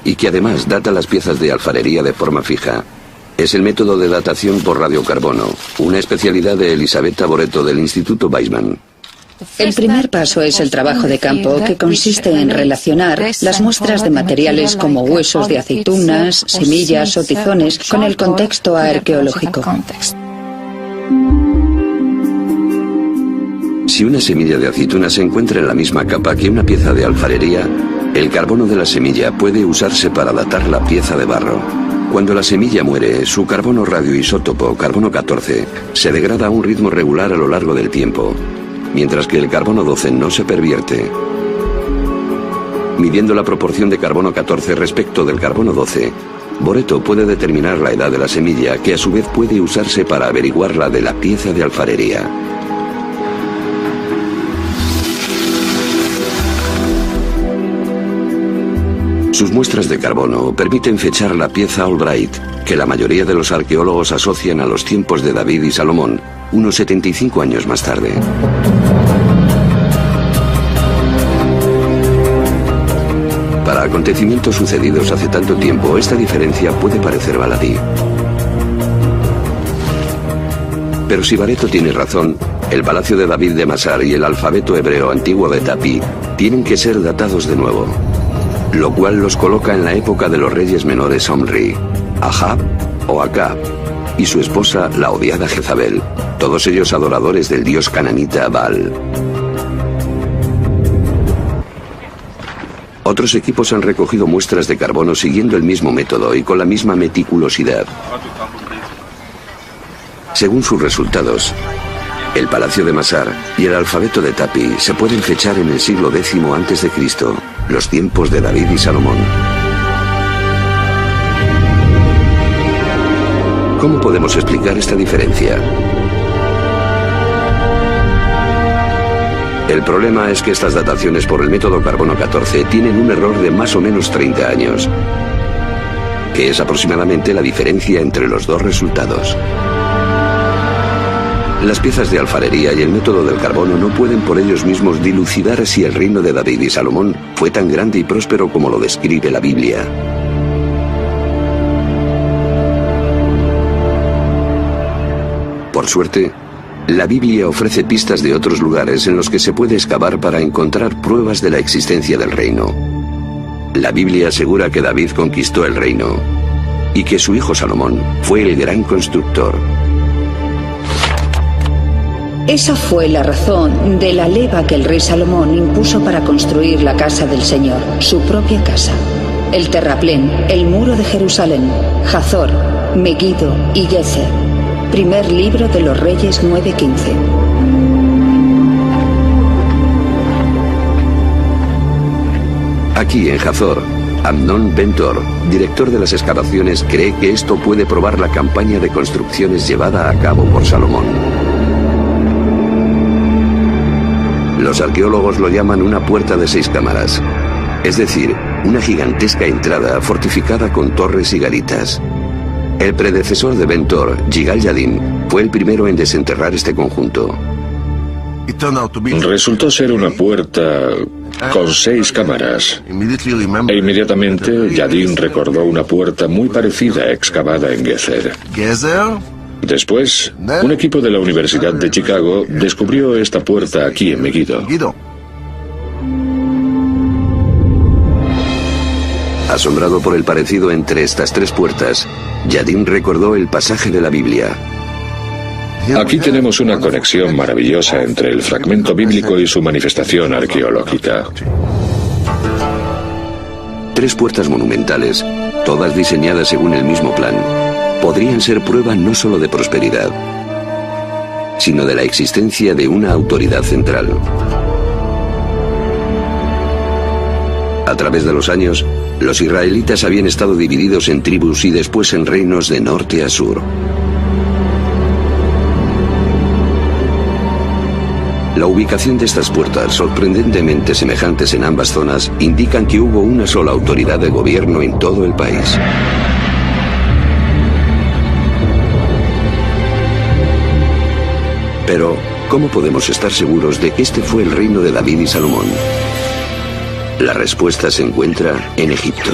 y que además data las piezas de alfarería de forma fija. Es el método de datación por radiocarbono, una especialidad de Elisabetta Boretto del Instituto Weizmann. El primer paso es el trabajo de campo, que consiste en relacionar las muestras de materiales como huesos de aceitunas, semillas o tizones con el contexto arqueológico. Si una semilla de aceituna se encuentra en la misma capa que una pieza de alfarería, el carbono de la semilla puede usarse para datar la pieza de barro. Cuando la semilla muere, su carbono radioisótopo, carbono 14, se degrada a un ritmo regular a lo largo del tiempo, mientras que el carbono 12 no se pervierte. Midiendo la proporción de carbono 14 respecto del carbono 12, Boretto puede determinar la edad de la semilla, que a su vez puede usarse para averiguar la de la pieza de alfarería. Sus muestras de carbono permiten fechar la pieza Albright, que la mayoría de los arqueólogos asocian a los tiempos de David y Salomón, unos 75 años más tarde. Para acontecimientos sucedidos hace tanto tiempo, esta diferencia puede parecer baladí. Pero si Boretto tiene razón, el palacio de David de Masar y el alfabeto hebreo antiguo de Tapi tienen que ser datados de nuevo, lo cual los coloca en la época de los reyes menores Omri, Ahab o Acab, y su esposa, la odiada Jezabel, todos ellos adoradores del dios cananita Baal. Otros equipos han recogido muestras de carbono siguiendo el mismo método y con la misma meticulosidad. Según sus resultados, el palacio de Masar y el alfabeto de Tapi se pueden fechar en el siglo X a.C., los tiempos de David y Salomón. ¿Cómo podemos explicar esta diferencia? El problema es que estas dataciones por el método carbono 14 tienen un error de más o menos 30 años, que es aproximadamente la diferencia entre los dos resultados. Las piezas de alfarería y el método del carbono no pueden por ellos mismos dilucidar si el reino de David y Salomón fue tan grande y próspero como lo describe la Biblia. Por suerte, la Biblia ofrece pistas de otros lugares en los que se puede excavar para encontrar pruebas de la existencia del reino. La Biblia asegura que David conquistó el reino y que su hijo Salomón fue el gran constructor. Esa fue la razón de la leva que el rey Salomón impuso para construir la casa del Señor, su propia casa. El terraplén, el muro de Jerusalén, Hazor, Megiddo y Gezer. Primer libro de los Reyes 9:15. Aquí en Hazor, Amnon Ben-Tor, director de las excavaciones, cree que esto puede probar la campaña de construcciones llevada a cabo por Salomón. Los arqueólogos lo llaman una puerta de 6 cámaras, es decir, una gigantesca entrada fortificada con torres y garitas. El predecesor de Ben-Tor, Yigal Yadin, fue el primero en desenterrar este conjunto. Resultó ser una puerta con 6 cámaras. E inmediatamente Yadin recordó una puerta muy parecida excavada en Gezer. Después, un equipo de la Universidad de Chicago descubrió esta puerta aquí en Megiddo. Asombrado por el parecido entre estas 3 puertas, Yadin recordó el pasaje de la Biblia. Aquí tenemos una conexión maravillosa entre el fragmento bíblico y su manifestación arqueológica. 3 puertas monumentales, todas diseñadas según el mismo plan, podrían ser prueba no solo de prosperidad, sino de la existencia de una autoridad central. A través de los años, los israelitas habían estado divididos en tribus y después en reinos de norte a sur. La ubicación de estas puertas, sorprendentemente semejantes en ambas zonas, indican que hubo una sola autoridad de gobierno en todo el país. Pero, ¿cómo podemos estar seguros de que este fue el reino de David y Salomón? La respuesta se encuentra en Egipto.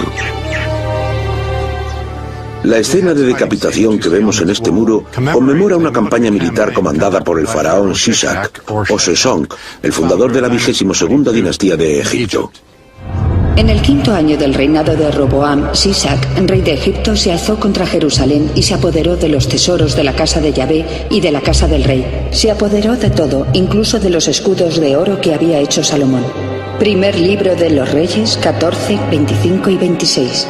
La escena de decapitación que vemos en este muro conmemora una campaña militar comandada por el faraón Sisac, o Sesong, el fundador de la 22ª dinastía de Egipto. En el 5º año del reinado de Roboam, Sisac, rey de Egipto, se alzó contra Jerusalén y se apoderó de los tesoros de la casa de Yahvé y de la casa del rey. Se apoderó de todo, incluso de los escudos de oro que había hecho Salomón. Primer libro de los Reyes, 14, 25 y 26.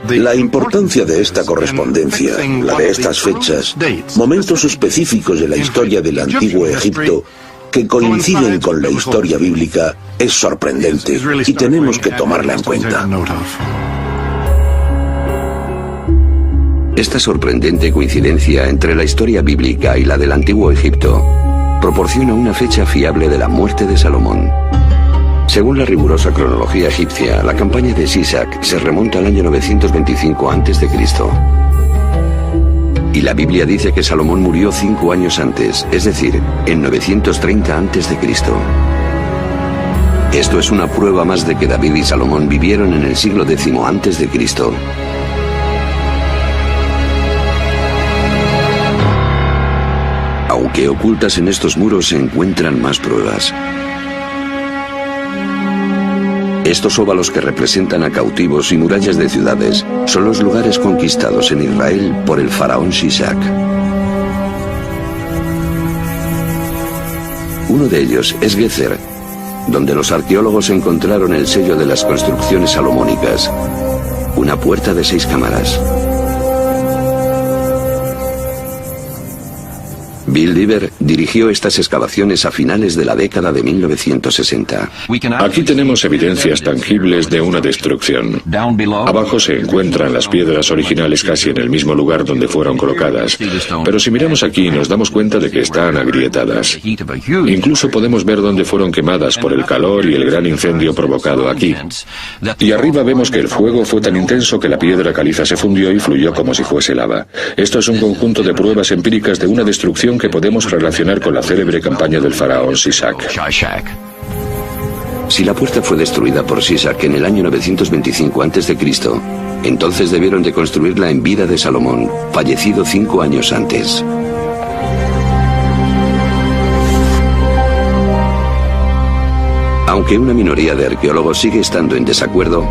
La importancia de esta correspondencia, la de estas fechas, momentos específicos de la historia del antiguo Egipto, que coinciden con la historia bíblica, es sorprendente y tenemos que tomarla en cuenta. Esta sorprendente coincidencia entre la historia bíblica y la del antiguo Egipto proporciona una fecha fiable de la muerte de Salomón. Según la rigurosa cronología egipcia, la campaña de Sisac se remonta al año 925 a.C. Y la Biblia dice que Salomón murió 5 años antes, es decir, en 930 a.C. Esto es una prueba más de que David y Salomón vivieron en el siglo X a.C. Aunque ocultas en estos muros se encuentran más pruebas. Estos óvalos que representan a cautivos y murallas de ciudades son los lugares conquistados en Israel por el faraón Sisac. Uno de ellos es Gezer, donde los arqueólogos encontraron el sello de las construcciones salomónicas, una puerta de 6 cámaras. Bill Dever dirigió estas excavaciones a finales de la década de 1960. Aquí tenemos evidencias tangibles de una destrucción. Abajo se encuentran las piedras originales casi en el mismo lugar donde fueron colocadas, pero si miramos aquí nos damos cuenta de que están agrietadas. Incluso podemos ver dónde fueron quemadas por el calor y el gran incendio provocado aquí. Y arriba vemos que el fuego fue tan intenso que la piedra caliza se fundió y fluyó como si fuese lava. Esto es un conjunto de pruebas empíricas de una destrucción que podemos relacionar con la célebre campaña del faraón Sisac. Si la puerta fue destruida por Sisac en el año 925 a.C., entonces debieron de construirla en vida de Salomón, fallecido 5 años antes. Aunque una minoría de arqueólogos sigue estando en desacuerdo,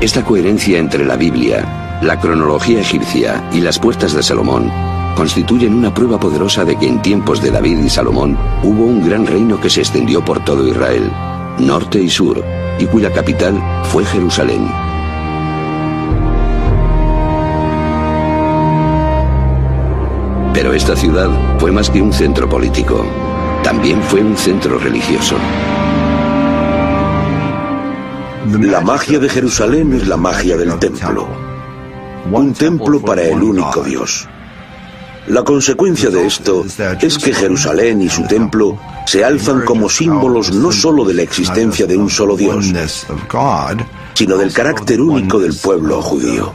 esta coherencia entre la Biblia, la cronología egipcia y las puertas de Salomón constituyen una prueba poderosa de que en tiempos de David y Salomón hubo un gran reino que se extendió por todo Israel, norte y sur, y cuya capital fue Jerusalén. Pero esta ciudad fue más que un centro político, también fue un centro religioso. La magia de Jerusalén es la magia del templo. Un templo para el único Dios. La consecuencia de esto es que Jerusalén y su templo se alzan como símbolos no solo de la existencia de un solo Dios, sino del carácter único del pueblo judío.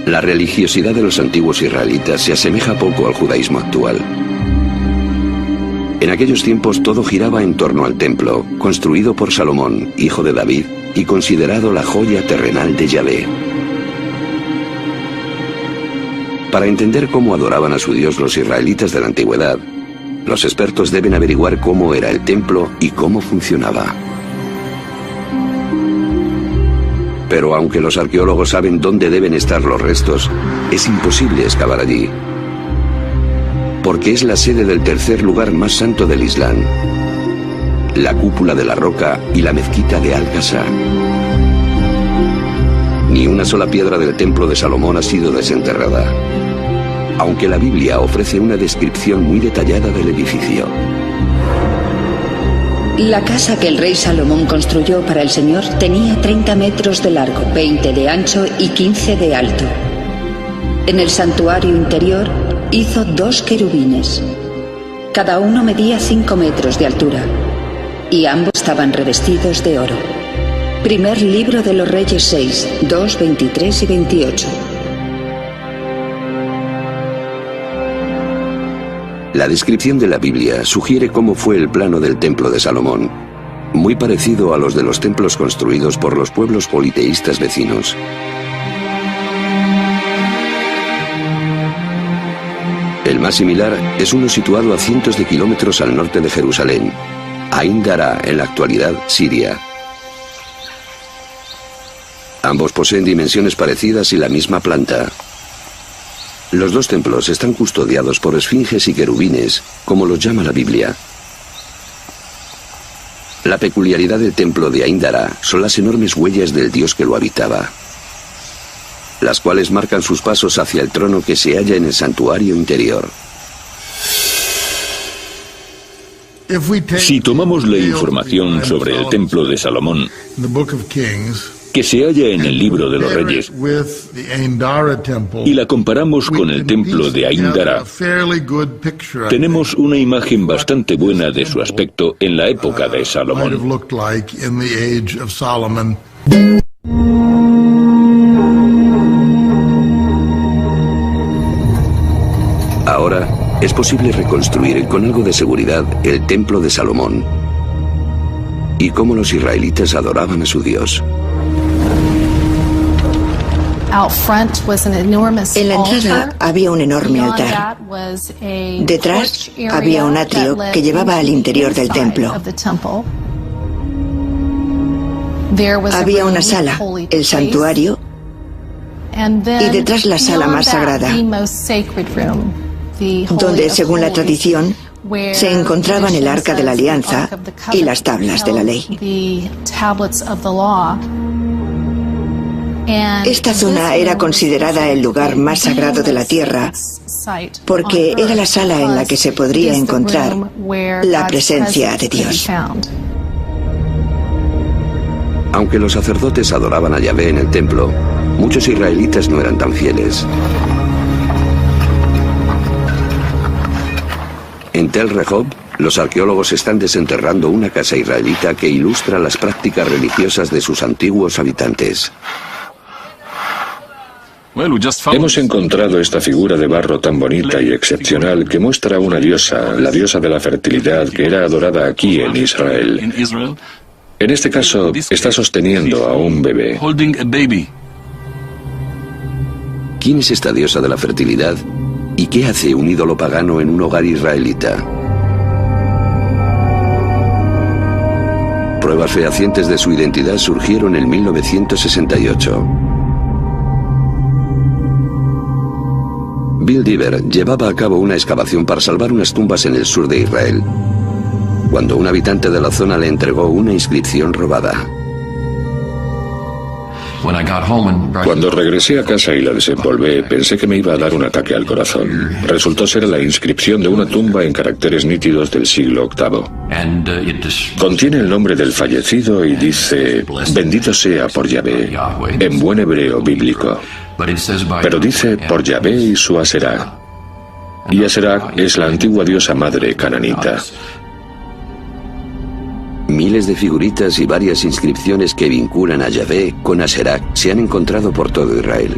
La religiosidad de los antiguos israelitas se asemeja poco al judaísmo actual. En aquellos tiempos todo giraba en torno al templo, construido por Salomón, hijo de David, y considerado la joya terrenal de Yahvé. Para entender cómo adoraban a su Dios los israelitas de la antigüedad, los expertos deben averiguar cómo era el templo y cómo funcionaba. Pero aunque los arqueólogos saben dónde deben estar los restos, es imposible excavar allí. porque es la sede del tercer lugar más santo del Islam, la cúpula de la roca y la mezquita de Al-Aqsa. Ni una sola piedra del templo de Salomón ha sido desenterrada, aunque la Biblia ofrece una descripción muy detallada del edificio. La casa que el rey Salomón construyó para el Señor tenía 30 metros de largo, 20 de ancho y 15 de alto. En el santuario interior hizo 2 querubines. Cada uno medía 5 metros de altura y ambos estaban revestidos de oro. Primer libro de los Reyes 6, 2, 23 y 28. La descripción de la Biblia sugiere cómo fue el plano del templo de Salomón, muy parecido a los de los templos construidos por los pueblos politeístas vecinos. El más similar es uno situado a cientos de kilómetros al norte de Jerusalén, Ain Dara, en la actualidad Siria. Ambos poseen dimensiones parecidas y la misma planta. Los dos templos están custodiados por esfinges y querubines, como los llama la Biblia. La peculiaridad del templo de Ain Dara son las enormes huellas del dios que lo habitaba, las cuales marcan sus pasos hacia el trono que se halla en el santuario interior. Si tomamos la información sobre el templo de Salomón, que se halla en el libro de los Reyes, y la comparamos con el templo de Ain Dara, tenemos una imagen bastante buena de su aspecto en la época de Salomón. Ahora es posible reconstruir con algo de seguridad el templo de Salomón y cómo los israelitas adoraban a su Dios. En la entrada había un enorme altar. Detrás había un atrio que llevaba al interior del templo. Había una sala, el santuario, y detrás la sala más sagrada, donde, según la tradición, se encontraban el Arca de la Alianza y las tablas de la ley. Esta zona era considerada el lugar más sagrado de la tierra porque era la sala en la que se podría encontrar la presencia de Dios. Aunque los sacerdotes adoraban a Yahvé en el templo, muchos israelitas no eran tan fieles. En Tel Rehob, los arqueólogos están desenterrando una casa israelita que ilustra las prácticas religiosas de sus antiguos habitantes. Hemos encontrado esta figura de barro tan bonita y excepcional que muestra una diosa, la diosa de la fertilidad, que era adorada aquí en Israel. En este caso, está sosteniendo a un bebé. ¿Quién es esta diosa de la fertilidad? ¿Y qué hace un ídolo pagano en un hogar israelita? Pruebas fehacientes de su identidad surgieron en 1968. Bill Diver llevaba a cabo una excavación para salvar unas tumbas en el sur de Israel, cuando un habitante de la zona le entregó una inscripción robada. Cuando regresé a casa y la desenvolvé, pensé que me iba a dar un ataque al corazón. Resultó ser la inscripción de una tumba en caracteres nítidos del siglo VIII. Contiene el nombre del fallecido y dice: bendito sea por Yahvé, en buen hebreo bíblico. Pero dice por Yahvé y su Aserá. Y Aserá es la antigua diosa madre cananita. Miles de figuritas y varias inscripciones que vinculan a Yahvé con Aserá se han encontrado por todo Israel.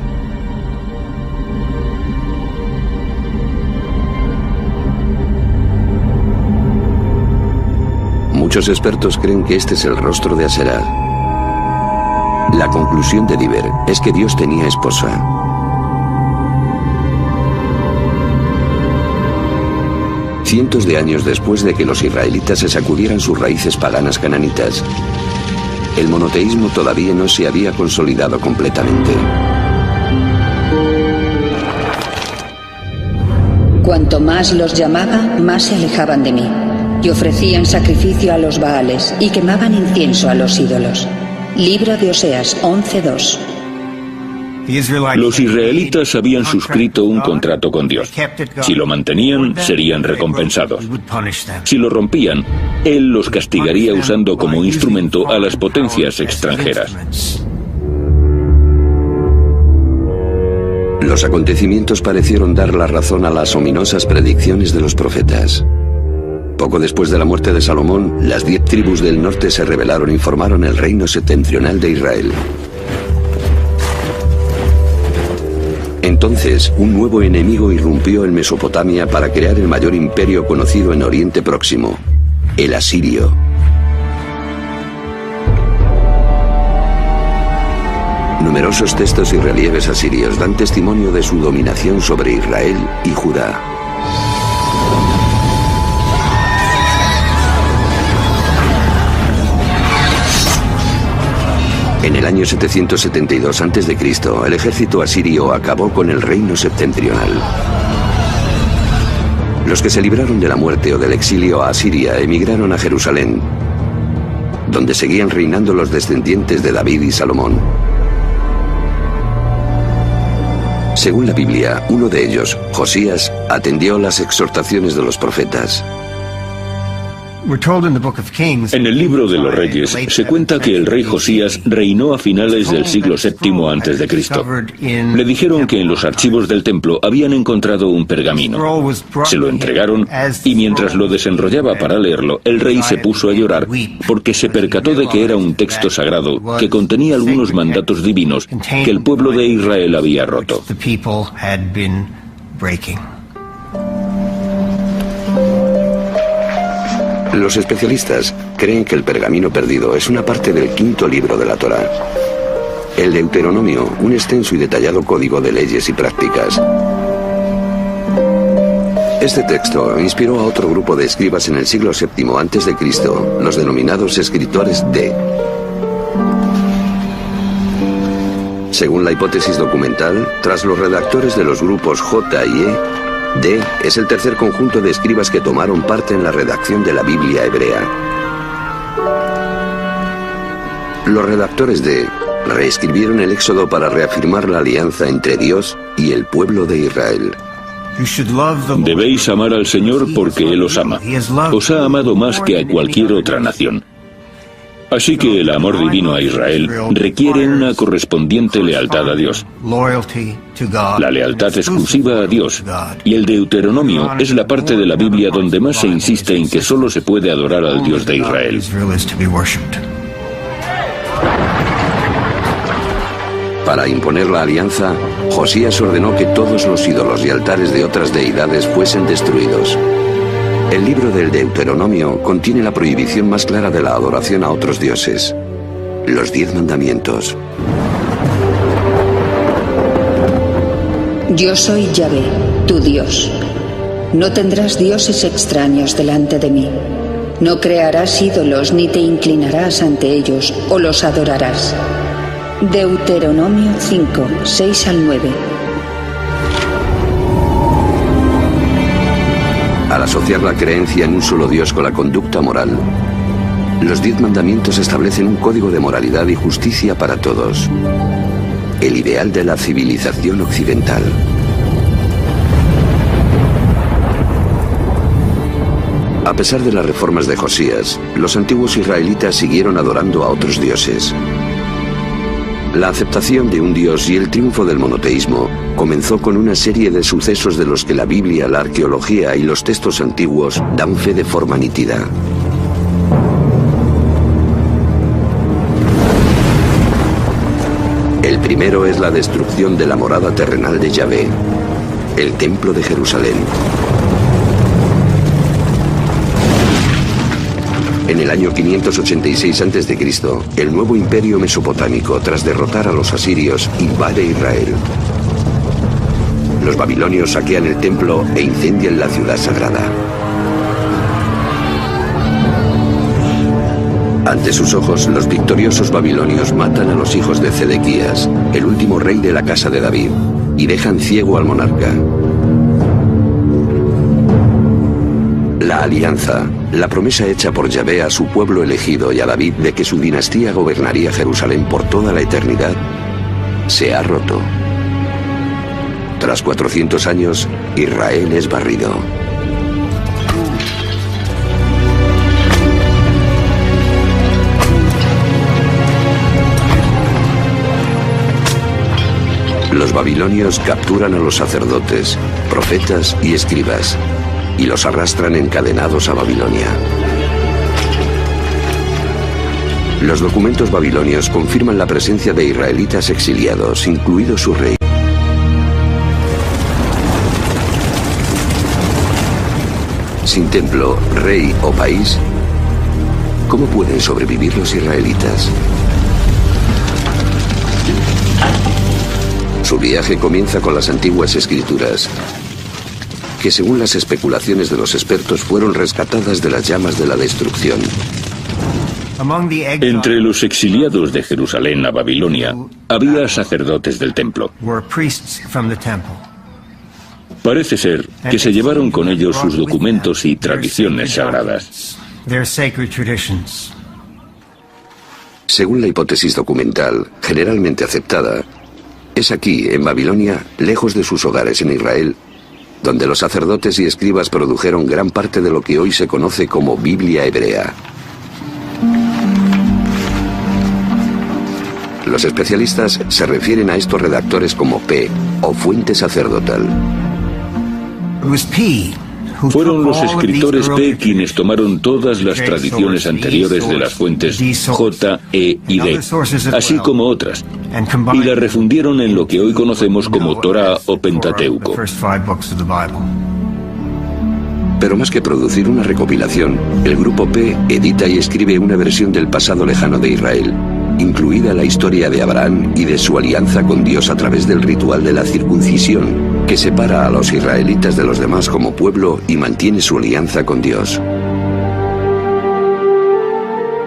Muchos expertos creen que este es el rostro de Aserá. La conclusión de Diver es que Dios tenía esposa. Cientos de años después de que los israelitas se sacudieran sus raíces paganas cananitas, el monoteísmo todavía no se había consolidado completamente. Cuanto más los llamaba, más se alejaban de mí, y ofrecían sacrificio a los Baales y quemaban incienso a los ídolos. Libro de Oseas 11:2. Los israelitas habían suscrito un contrato con Dios. Si lo mantenían, serían recompensados. Si lo rompían, Él los castigaría usando como instrumento a las potencias extranjeras. Los acontecimientos parecieron dar la razón a las ominosas predicciones de los profetas. Poco después de la muerte de Salomón, las 10 tribus del norte se rebelaron y formaron el reino septentrional de Israel. Entonces, un nuevo enemigo irrumpió en Mesopotamia para crear el mayor imperio conocido en Oriente Próximo, el asirio. Numerosos textos y relieves asirios dan testimonio de su dominación sobre Israel y Judá. En el año 772 a.C., el ejército asirio acabó con el reino septentrional. Los que se libraron de la muerte o del exilio a Asiria emigraron a Jerusalén, donde seguían reinando los descendientes de David y Salomón. Según la Biblia, uno de ellos, Josías, atendió las exhortaciones de los profetas. En el libro de los Reyes se cuenta que el rey Josías reinó a finales del siglo VII a.C. Le dijeron que en los archivos del templo habían encontrado un pergamino. Se lo entregaron y mientras lo desenrollaba para leerlo, el rey se puso a llorar porque se percató de que era un texto sagrado que contenía algunos mandatos divinos que el pueblo de Israel había roto. Los especialistas creen que el pergamino perdido es una parte del 5.º libro de la Torá. El Deuteronomio, un extenso y detallado código de leyes y prácticas. Este texto inspiró a otro grupo de escribas en el siglo VII a.C., los denominados escritores D. Según la hipótesis documental, tras los redactores de los grupos J y E, D es el tercer conjunto de escribas que tomaron parte en la redacción de la Biblia hebrea. Los redactores D reescribieron el Éxodo para reafirmar la alianza entre Dios y el pueblo de Israel. Debéis amar al Señor porque Él os ama. Os ha amado más que a cualquier otra nación. Así que el amor divino a Israel requiere una correspondiente lealtad a Dios. La lealtad exclusiva a Dios. Y el Deuteronomio es la parte de la Biblia donde más se insiste en que solo se puede adorar al Dios de Israel. Para imponer la alianza, Josías ordenó que todos los ídolos y altares de otras deidades fuesen destruidos. El libro del Deuteronomio contiene la prohibición más clara de la adoración a otros dioses, los 10 mandamientos. Yo soy Yahvé, tu Dios. No tendrás dioses extraños delante de mí. No crearás ídolos ni te inclinarás ante ellos o los adorarás. Deuteronomio 5, 6 al 9. Al asociar la creencia en un solo Dios con la conducta moral, los 10 mandamientos establecen un código de moralidad y justicia para todos, el ideal de la civilización occidental. A pesar de las reformas de Josías, los antiguos israelitas siguieron adorando a otros dioses. La aceptación de un dios y el triunfo del monoteísmo comenzó con una serie de sucesos de los que la Biblia, la arqueología y los textos antiguos dan fe de forma nítida. El primero es la destrucción de la morada terrenal de Yahvé, el templo de Jerusalén. En el año 586 a.C., el nuevo imperio mesopotámico, tras derrotar a los asirios, invade Israel. Los babilonios saquean el templo e incendian la ciudad sagrada. Ante sus ojos, los victoriosos babilonios matan a los hijos de Zedequías, el último rey de la casa de David, y dejan ciego al monarca. La alianza, la promesa hecha por Yahvé a su pueblo elegido y a David de que su dinastía gobernaría Jerusalén por toda la eternidad, se ha roto. Tras 400 años, Israel es barrido. Los babilonios capturan a los sacerdotes, profetas y escribas, y los arrastran encadenados a Babilonia. Los documentos babilonios confirman la presencia de israelitas exiliados, incluido su rey. Sin templo, rey o país, ¿cómo pueden sobrevivir los israelitas? Su viaje comienza con las antiguas escrituras, que según las especulaciones de los expertos fueron rescatadas de las llamas de la destrucción. Entre los exiliados de Jerusalén a Babilonia había sacerdotes del templo. Parece ser que se llevaron con ellos sus documentos y tradiciones sagradas. Según la hipótesis documental, generalmente aceptada, es aquí, en Babilonia, lejos de sus hogares en Israel, donde los sacerdotes y escribas produjeron gran parte de lo que hoy se conoce como Biblia hebrea. Los especialistas se refieren a estos redactores como P, o fuente sacerdotal. Fueron los escritores P quienes tomaron todas las tradiciones anteriores de las fuentes J, E y D, así como otras, y las refundieron en lo que hoy conocemos como Torá o Pentateuco. Pero más que producir una recopilación, el grupo P edita y escribe una versión del pasado lejano de Israel, incluida la historia de Abraham y de su alianza con Dios a través del ritual de la circuncisión, que separa a los israelitas de los demás como pueblo y mantiene su alianza con Dios.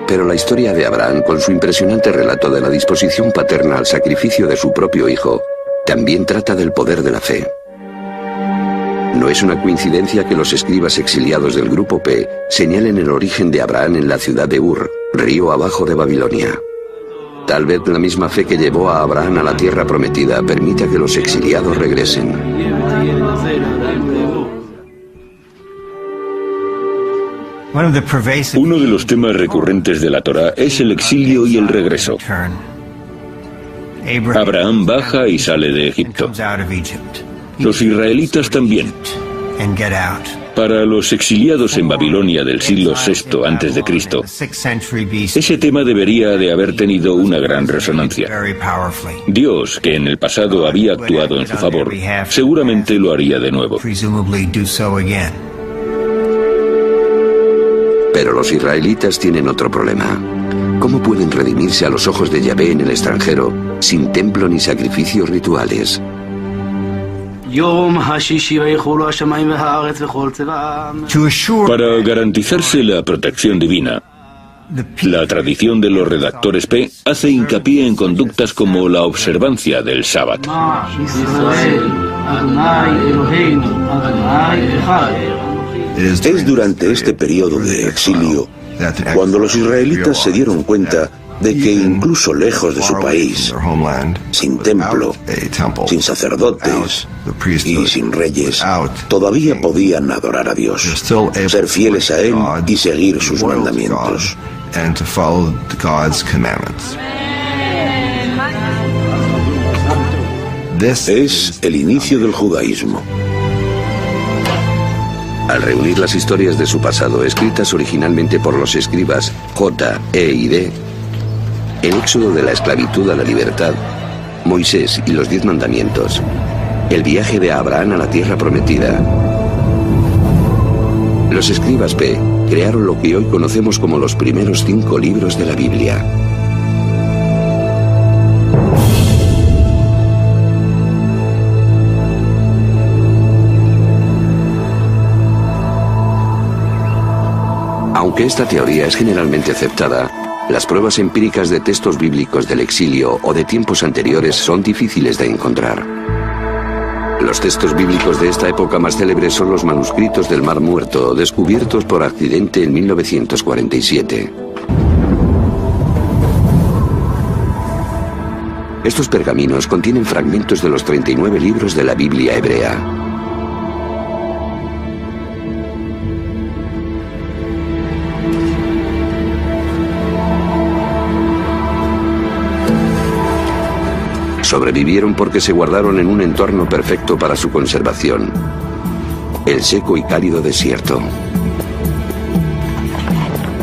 Pero la historia de Abraham, con su impresionante relato de la disposición paterna al sacrificio de su propio hijo, también trata del poder de la fe. No es una coincidencia que los escribas exiliados del grupo P señalen el origen de Abraham en la ciudad de Ur, río abajo de Babilonia. Tal vez la misma fe que llevó a Abraham a la tierra prometida permita que los exiliados regresen. Uno de los temas recurrentes de la Torá es el exilio y el regreso. Abraham baja y sale de Egipto. Los israelitas también. Para los exiliados en Babilonia del siglo VI a.C., ese tema debería de haber tenido una gran resonancia. Dios, que en el pasado había actuado en su favor, seguramente lo haría de nuevo. Pero los israelitas tienen otro problema. ¿Cómo pueden redimirse a los ojos de Yahvé en el extranjero, sin templo ni sacrificios rituales? Para garantizarse la protección divina, la tradición de los redactores P hace hincapié en conductas como la observancia del sábado. Es durante este periodo de exilio cuando los israelitas se dieron cuenta de que incluso lejos de su país, sin templo, sin sacerdotes y sin reyes, todavía podían adorar a Dios, ser fieles a Él y seguir sus mandamientos. Es el inicio del judaísmo. Al reunir las historias de su pasado, escritas originalmente por los escribas J, E y D, el éxodo de la esclavitud a la libertad, Moisés y los 10 mandamientos, el viaje de Abraham a la tierra prometida, los escribas P crearon lo que hoy conocemos como los primeros 5 libros de la Biblia. Aunque esta teoría es generalmente aceptada, las pruebas empíricas de textos bíblicos del exilio o de tiempos anteriores son difíciles de encontrar. Los textos bíblicos de esta época más célebres son los manuscritos del Mar Muerto, descubiertos por accidente en 1947. Estos pergaminos contienen fragmentos de los 39 libros de la Biblia hebrea. Sobrevivieron porque se guardaron en un entorno perfecto para su conservación: el seco y cálido desierto.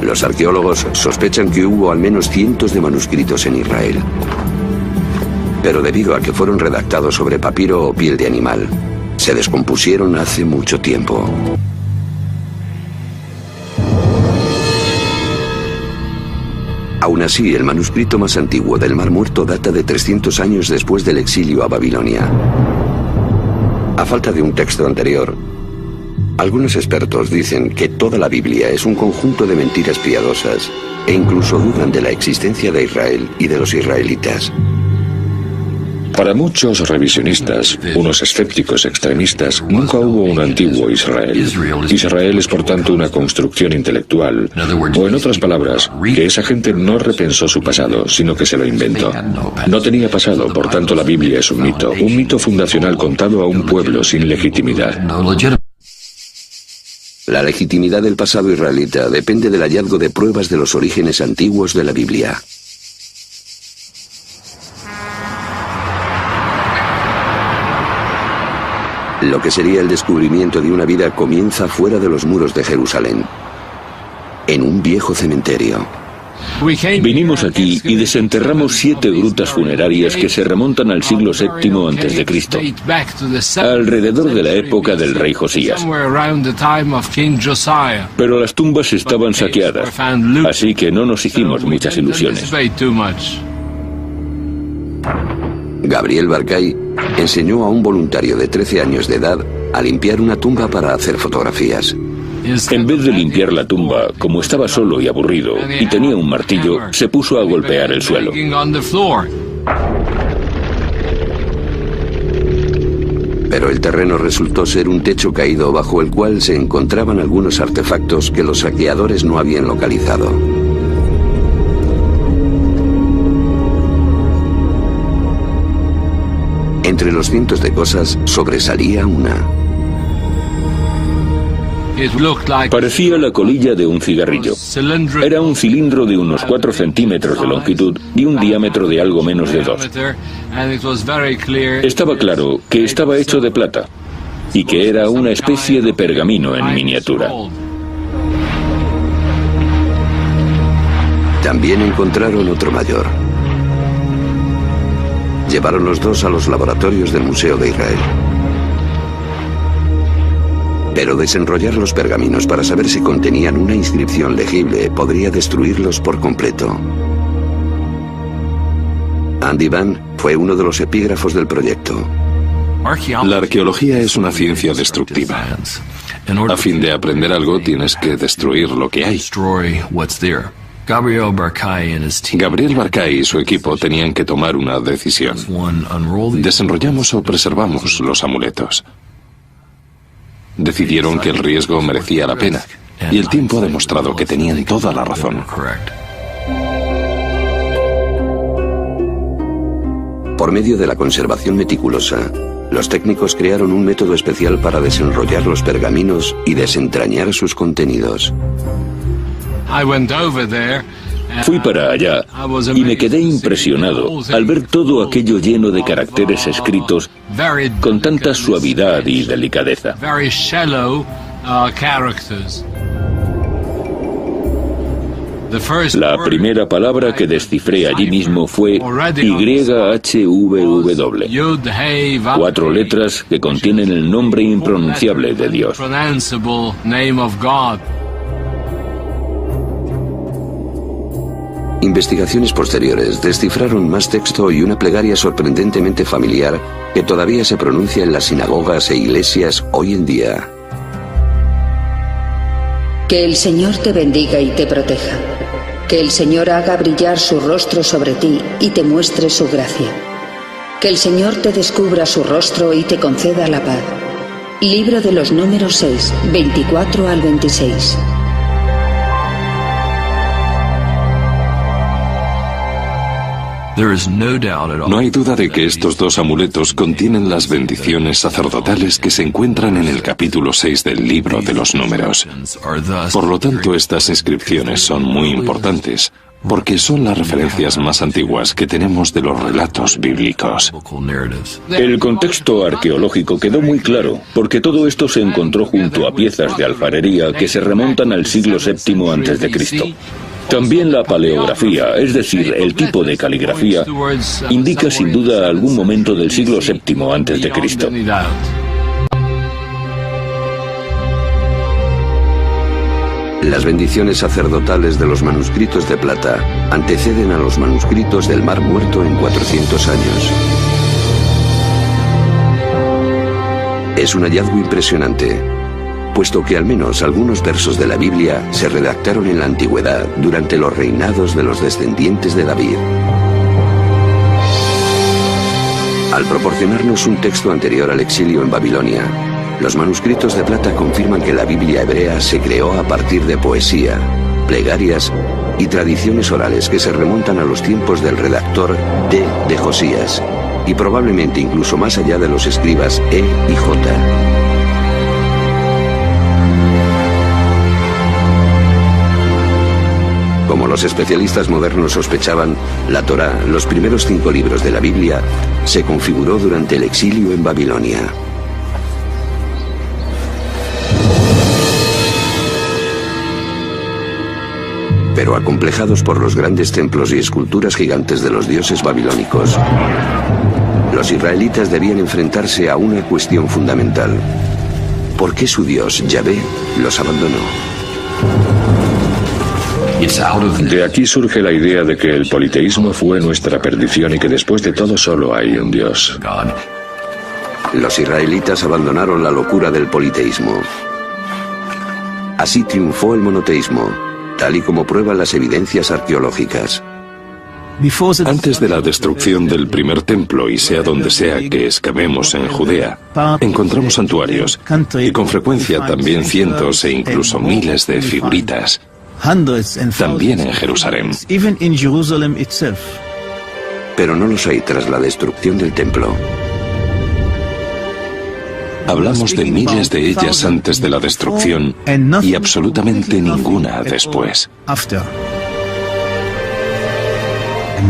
Los arqueólogos sospechan que hubo al menos cientos de manuscritos en Israel. Pero debido a que fueron redactados sobre papiro o piel de animal, se descompusieron hace mucho tiempo. Aún así, el manuscrito más antiguo del Mar Muerto data de 300 años después del exilio a Babilonia. A falta de un texto anterior, algunos expertos dicen que toda la Biblia es un conjunto de mentiras piadosas e incluso dudan de la existencia de Israel y de los israelitas. Para muchos revisionistas, unos escépticos extremistas, nunca hubo un antiguo Israel. Israel es por tanto una construcción intelectual, o en otras palabras, que esa gente no repensó su pasado, sino que se lo inventó. No tenía pasado, por tanto la Biblia es un mito fundacional contado a un pueblo sin legitimidad. La legitimidad del pasado israelita depende del hallazgo de pruebas de los orígenes antiguos de la Biblia. Lo que sería el descubrimiento de una vida comienza fuera de los muros de Jerusalén, en un viejo cementerio. Vinimos aquí y desenterramos 7 grutas funerarias que se remontan al siglo VII a.C., alrededor de la época del rey Josías. Pero las tumbas estaban saqueadas, así que no nos hicimos muchas ilusiones. Gabriel Barkay enseñó a un voluntario de 13 años de edad a limpiar una tumba para hacer fotografías. En vez de limpiar la tumba, como estaba solo y aburrido y tenía un martillo, se puso a golpear el suelo. Pero el terreno resultó ser un techo caído bajo el cual se encontraban algunos artefactos que los saqueadores no habían localizado. Entre los cientos de cosas sobresalía una. Parecía la colilla de un cigarrillo. Era un cilindro de unos 4 centímetros de longitud y un diámetro de algo menos de 2. Estaba claro que estaba hecho de plata y que era una especie de pergamino en miniatura. También encontraron otro mayor. Llevaron los dos a los laboratorios del Museo de Israel. Pero desenrollar los pergaminos para saber si contenían una inscripción legible podría destruirlos por completo. Andy Van fue uno de los epígrafos del proyecto. La arqueología es una ciencia destructiva. A fin de aprender algo tienes que destruir lo que hay. Gabriel Barkay y su equipo tenían que tomar una decisión. ¿Desenrollamos o preservamos los amuletos? Decidieron que el riesgo merecía la pena, y el tiempo ha demostrado que tenían toda la razón. Por medio de la conservación meticulosa, los técnicos crearon un método especial para desenrollar los pergaminos y desentrañar sus contenidos. Fui para allá y me quedé impresionado al ver todo aquello lleno de caracteres escritos con tanta suavidad y delicadeza. La primera palabra que descifré allí mismo fue YHVW, 4 letras que contienen el nombre impronunciable de Dios. Investigaciones posteriores descifraron más texto y una plegaria sorprendentemente familiar que todavía se pronuncia en las sinagogas e iglesias hoy en día. Que el Señor te bendiga y te proteja. Que el Señor haga brillar su rostro sobre ti y te muestre su gracia. Que el Señor te descubra su rostro y te conceda la paz. Libro de los Números 6, 24 al 26. No hay duda de que estos dos amuletos contienen las bendiciones sacerdotales que se encuentran en el capítulo 6 del libro de los Números. Por lo tanto, estas inscripciones son muy importantes, porque son las referencias más antiguas que tenemos de los relatos bíblicos. El contexto arqueológico quedó muy claro, porque todo esto se encontró junto a piezas de alfarería que se remontan al siglo VII a.C. También la paleografía, es decir, el tipo de caligrafía, indica sin duda algún momento del siglo VII a.C. Las bendiciones sacerdotales de los manuscritos de plata anteceden a los manuscritos del Mar Muerto en 400 años. Es un hallazgo impresionante, puesto que al menos algunos versos de la Biblia se redactaron en la antigüedad durante los reinados de los descendientes de David. Al proporcionarnos un texto anterior al exilio en Babilonia, los manuscritos de plata confirman que la Biblia hebrea se creó a partir de poesía, plegarias y tradiciones orales que se remontan a los tiempos del redactor D. de Josías, y probablemente incluso más allá de los escribas E. y J. Como los especialistas modernos sospechaban, la Torá, los primeros 5 libros de la Biblia, se configuró durante el exilio en Babilonia. Pero acomplejados por los grandes templos y esculturas gigantes de los dioses babilónicos, los israelitas debían enfrentarse a una cuestión fundamental. ¿Por qué su Dios, Yahvé, los abandonó? De aquí surge la idea de que el politeísmo fue nuestra perdición y que después de todo solo hay un Dios. Los israelitas abandonaron la locura del politeísmo. Así triunfó el monoteísmo, tal y como prueban las evidencias arqueológicas. Antes de la destrucción del primer templo, y sea donde sea que excavemos en Judea, encontramos santuarios y con frecuencia también cientos e incluso miles de figuritas. También en Jerusalén. Pero no los hay tras la destrucción del templo. Hablamos de miles de ellas antes de la destrucción y absolutamente ninguna después.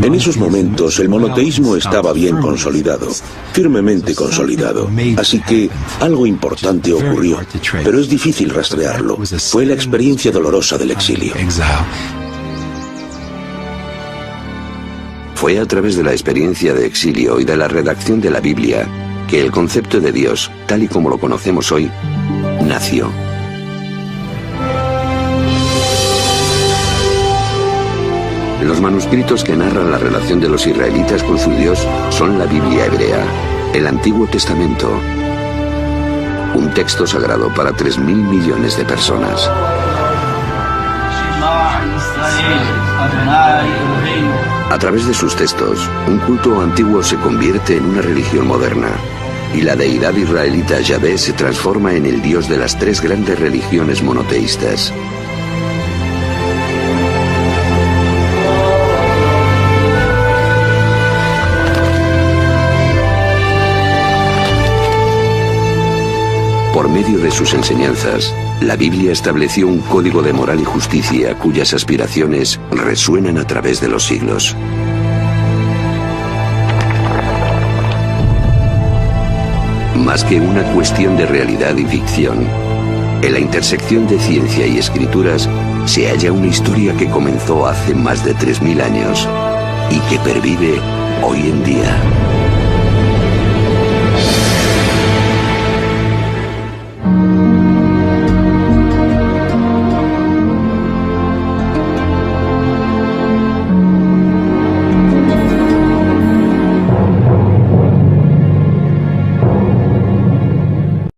En esos momentos el monoteísmo estaba bien consolidado, firmemente consolidado. Así que algo importante ocurrió, pero es difícil rastrearlo. Fue la experiencia dolorosa del exilio. Fue a través de la experiencia de exilio y de la redacción de la Biblia que el concepto de Dios, tal y como lo conocemos hoy, nació. Los manuscritos que narran la relación de los israelitas con su Dios son la Biblia hebrea, el Antiguo Testamento, un texto sagrado para 3.000 millones de personas. A través de sus textos, un culto antiguo se convierte en una religión moderna, y la deidad israelita Yahvé se transforma en el Dios de las 3 grandes religiones monoteístas. Por medio de sus enseñanzas, la Biblia estableció un código de moral y justicia cuyas aspiraciones resuenan a través de los siglos. Más que una cuestión de realidad y ficción, en la intersección de ciencia y escrituras se halla una historia que comenzó hace más de 3.000 años y que pervive hoy en día.